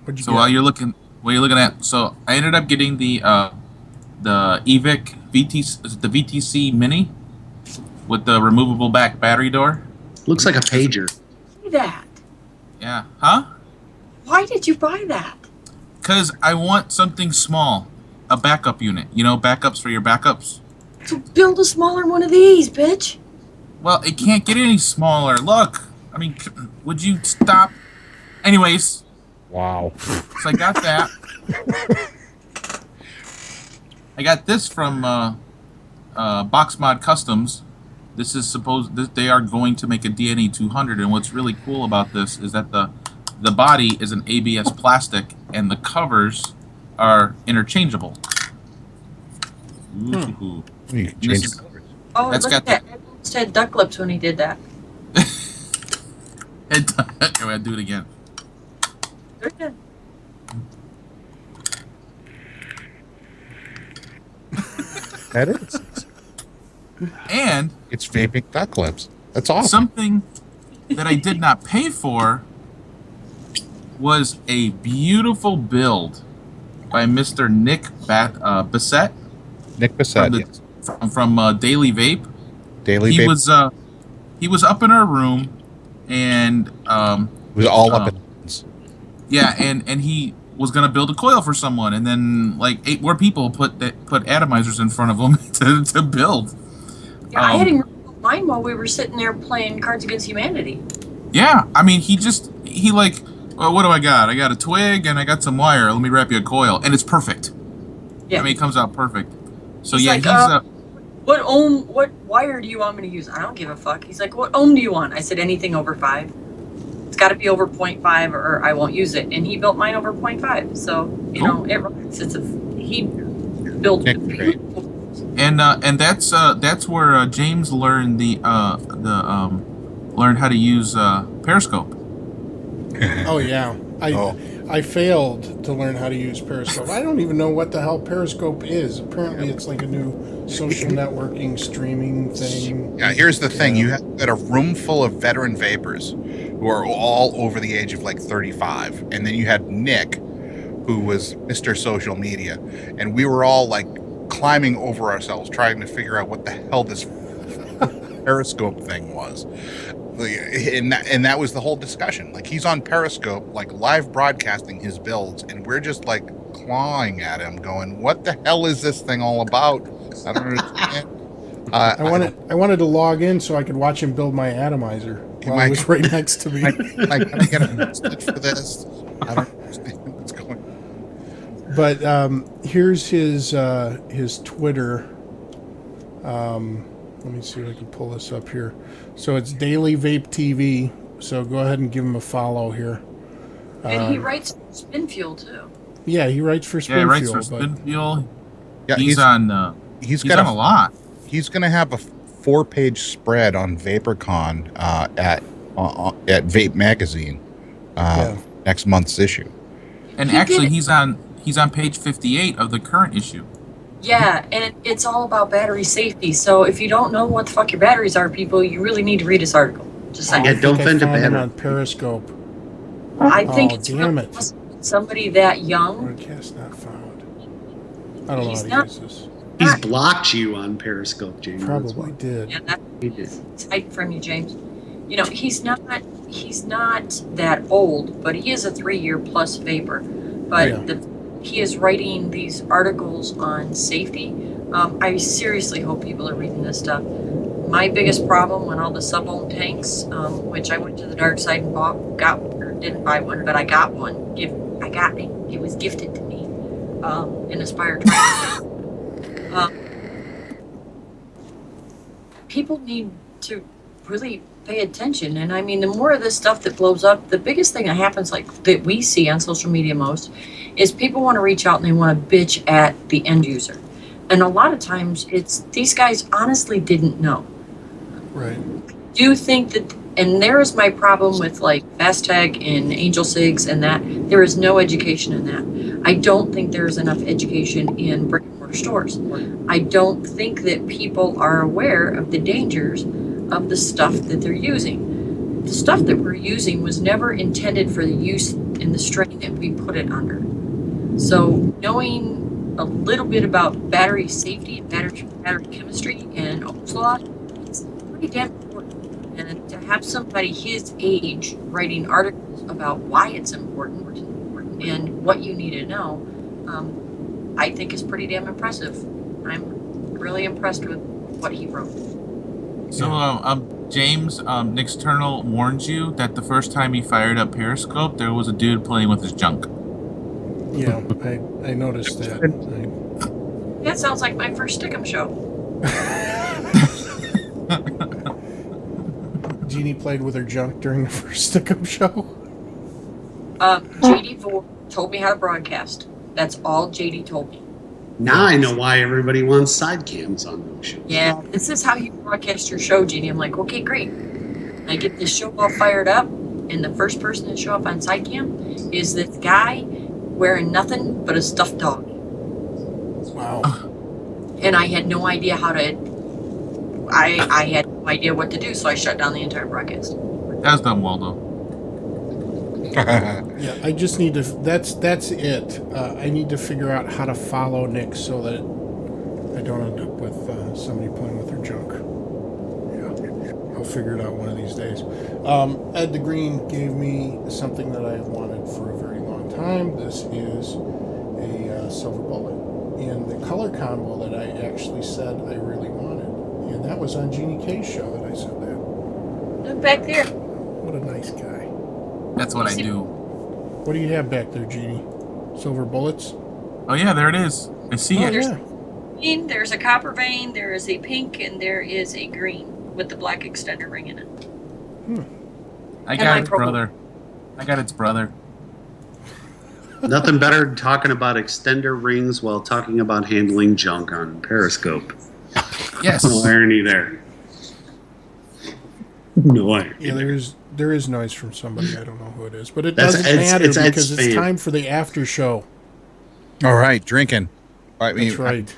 What'd you So get? while you're looking at, so I ended up getting the EVIC VTC Mini with the removable back battery door. Looks like a pager. Buy that. Yeah, huh? Why did you buy that? Because I want something small, a backup unit. You know, backups for your backups. So build a smaller one of these, bitch. Well, it can't get any smaller. Look, I mean, would you stop? Anyways, Wow. so I got that. I got this from BoxMod Customs. This is supposed that they are going to make a DNE 200, and what's really cool about this is that the body is an ABS plastic, and the covers are interchangeable. Ooh. You can change the colors. Oh, That's look got at that. Ed had duck lips when he did that. Anyway, I'll do it again. Very good. That is. And It's vaping duck lips. That's awesome. something that I did not pay for was a beautiful build by Mr. Nick Bissett Nick Bissett. Yes. from Daily Vape. Daily He Vape. was up in our room, and It was all up in hands. yeah, and he was gonna build a coil for someone, and then like 8 more people put atomizers in front of him to build. Yeah, I had him build mine while we were sitting there playing Cards Against Humanity. Yeah, I mean, he like, well, what do I got? I got a twig and I got some wire. Let me wrap you a coil, and it's perfect. Yeah. I mean, it comes out perfect. So He's yeah, like, what wire do you want me to use? I don't give a fuck. He's like, what ohm do you want? I said, anything over 5. It's got to be over 0.5 or I won't use it. And he built mine over 0.5. So, you know, it works. He built Nick, great. and that's where James learned learned how to use Periscope. Oh yeah, I failed to learn how to use Periscope. I don't even know what the hell Periscope is. Apparently, it's like a new social networking streaming thing. Yeah, here's the thing. You got a room full of veteran vapors who are all over the age of like 35. And then you had Nick, who was Mr. Social Media. And we were all like climbing over ourselves trying to figure out what the hell this Periscope thing was. And that was the whole discussion. Like, he's on Periscope, like live broadcasting his builds, and we're just like clawing at him going, what the hell is this thing all about? I don't understand. I wanted to log in so I could watch him build my atomizer while he was right next to me. I get a message for this. I don't understand what's going on. But here's his Twitter. Let me see if I can pull this up here. So it's Daily Vape TV. So go ahead and give him a follow here. And he writes Spin Fuel too. Yeah, he writes for Spin Yeah, he writes Fuel. for Spin Fuel. Yeah, He's on a lot. He's going to have a 4-page spread on VaperCon at Vape Magazine next month's issue. And actually, he's on page 58 of the current issue. Yeah, and it's all about battery safety. So if you don't know what the fuck your batteries are, people, you really need to read this article. Just saying. Yeah, don't I bend a found him banner. on Periscope. I think Oh, it's damn really it. somebody that young. Broadcast not found. I don't know He's how to not- use this. He's blocked you on Periscope, James. Probably did. Yeah, that's He did. tight from you, James. You know, he's not that old, but he is a 3-year plus vapor. But Yeah. he is writing these articles on safety. I seriously hope people are reading this stuff. My biggest problem when all the SUB-OHM tanks, which I went to the dark side and didn't buy one, but I got one. It was gifted to me in Aspire Training. People need to really pay attention. And I mean, the more of this stuff that blows up, the biggest thing that happens, like that we see on social media most, is people want to reach out and they want to bitch at the end user. And a lot of times it's these guys honestly didn't know. Right. Do you think that, and there is my problem with like Fastech and Angel Cigs and that, there is no education in that. I don't think there's enough education in brick and mortar stores. I don't think that people are aware of the dangers of the stuff that they're using. The stuff that we're using was never intended for the use in the strain that we put it under. So knowing a little bit about battery safety and battery chemistry and Ohm's law is pretty damn important. And to have somebody his age writing articles about why it's important and what you need to know, I think is pretty damn impressive. I'm really impressed with what he wrote. So, James, Nick Sternal warned you that the first time he fired up Periscope, there was a dude playing with his junk. Yeah, I noticed that. That sounds like my first Stickum show. Jeannie played with her junk during the first Stickum show. JD told me how to broadcast. That's all JD told me. Now I know why everybody wants side cams on those shows. Yeah, this is how you broadcast your show, Jeannie. I'm like, okay, great. I get this show all fired up, and the first person to show up on Sidecam is this guy wearing nothing but a stuffed dog. Wow. And I had no idea how to. I had no idea what to do, so I shut down the entire broadcast. That's done well, though. Yeah, I just need to. That's it. I need to figure out how to follow Nick so that I don't end up with somebody playing with their junk. Yeah, I'll figure it out one of these days. Ed the Green gave me something that I've wanted for a very long time. This is a silver bullet in the color combo that I actually said I really wanted, and that was on Jeannie K's show that I said that. Look back there. What a nice guy. That's what I do. What do you have back there, Jeannie? Silver bullets? Oh, yeah, there it is. I see it. Yeah. Green, there's a copper vein, there is a pink, and there is a green with the black extender ring in it. I got its brother. Nothing better than talking about extender rings while talking about handling junk on Periscope. Yes. No irony there. No irony. Yeah, there is noise from somebody. I don't know who it is, but it That's doesn't Ed's- matter it's Ed's because it's fan. time for the after show. All right, drinking. I mean, That's right.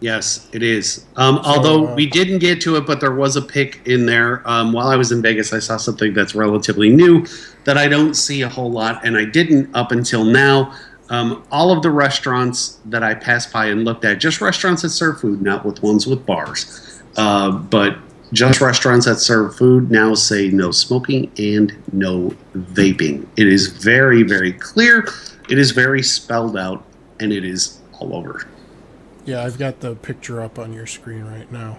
Yes, it is. Although we didn't get to it, but there was a pick in there. While I was in Vegas, I saw something that's relatively new that I don't see a whole lot, and I didn't up until now. All of the restaurants that I passed by and looked at, just restaurants that serve food, not with ones with bars, but just restaurants that serve food now say no smoking and no vaping. It is very, very clear. It is very spelled out, and it is all over. Yeah, I've got the picture up on your screen right now.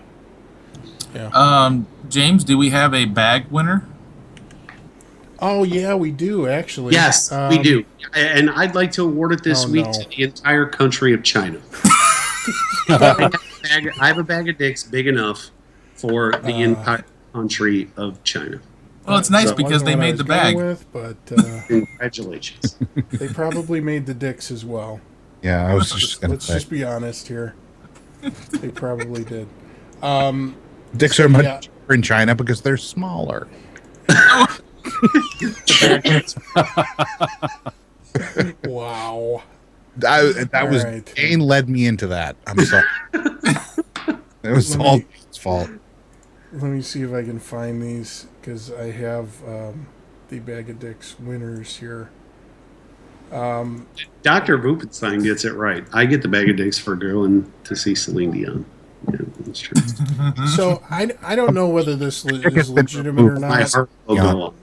Yeah. James, do we have a bag winner? Oh, yeah, we do, actually. Yes, we do. And I'd like to award it this week to the entire country of China. I have a bag of dicks big enough for the entire country of China. Well, it's nice because they made the bag. But congratulations. They probably made the dicks as well. Yeah, I was just going to Let's say. just be honest here. They probably did. Dicks are much cheaper in China because they're smaller. Wow. That was right. Kane led me into that. I'm sorry. It was all his fault. Let me see if I can find these because I have the Bag of Dicks winners here. Dr. Vupenstein gets it right. I get the bag of dicks for going to see Celine Dion. Yeah, that's true. So I don't know whether this is legitimate or My not. heart will go on.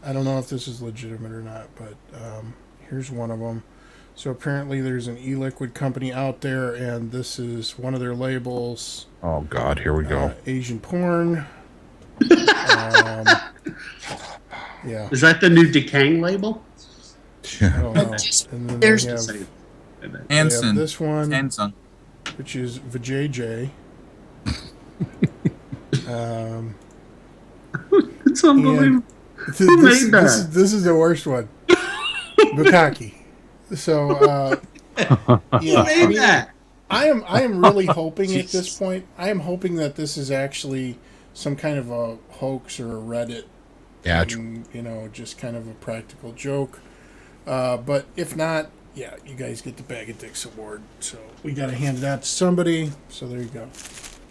I don't know if this is legitimate or not, but here's one of them. So apparently there's an e-liquid company out there, and this is one of their labels. Oh, God, here we go. Asian porn. Yeah. Is that the new Decang label? I don't know. And then There's- they have Hanson. this one, Hanson. which is VJJ. It's unbelievable. Who made that? This is the worst one. Bukaki. So, yeah, Who made that? I am really hoping at this point. I am hoping that this is actually some kind of a hoax or a Reddit. Yeah, Just kind of a practical joke. But if not, yeah, you guys get the Bag of Dicks award. So we got to hand it out to somebody. So there you go.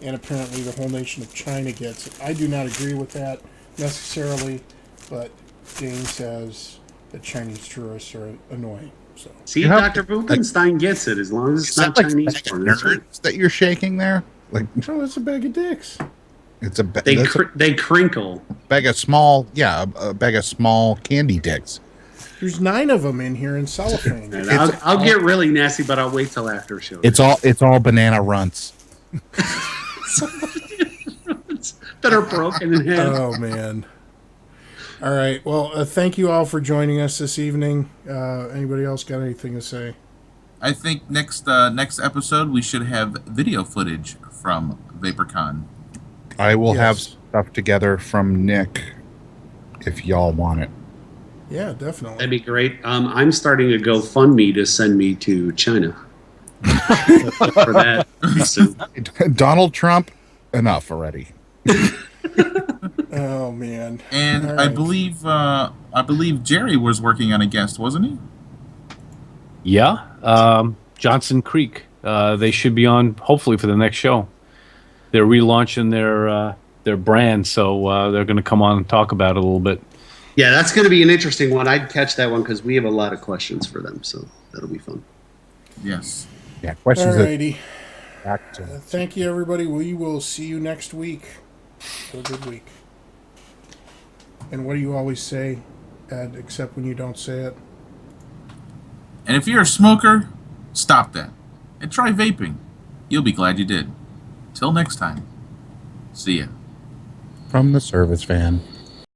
And apparently the whole nation of China gets it. I do not agree with that necessarily, but Jane says that Chinese tourists are annoying. So See, You have Dr. Vupenstein gets it as long as it's Is not that like Chinese bag of porn. That's right. nerds that you're shaking there? Like, no, it's a Bag of Dicks. it's a They crinkle. bag of small, a bag of small candy dicks. There's 9 of them in here in cellophane. And I'll get really nasty, but I'll wait till after show. It's all banana runts. that are broken in half. Oh man! All right. Well, thank you all for joining us this evening. Anybody else got anything to say? I think next episode we should have video footage from VaperCon. I will have Yes. stuff together from Nick if y'all want it. Yeah, definitely. That'd be great. I'm starting a GoFundMe to send me to China. For that. So, Donald Trump, enough already. Oh man! And All I right. believe Jerry was working on a guest, wasn't he? Yeah, Johnson Creek. They should be on hopefully for the next show. They're relaunching their brand, so they're going to come on and talk about it a little bit. yeah, that's going to be an interesting one. I'd catch that one because we have a lot of questions for them, so that'll be fun. Yes. Yeah, questions. All righty. Back to Thank you, everybody. We will see you next week. Have a good week. And what do you always say, Ed, except when you don't say it? And if you're a smoker, stop that and try vaping. You'll be glad you did. Till next time. See ya. from the service van.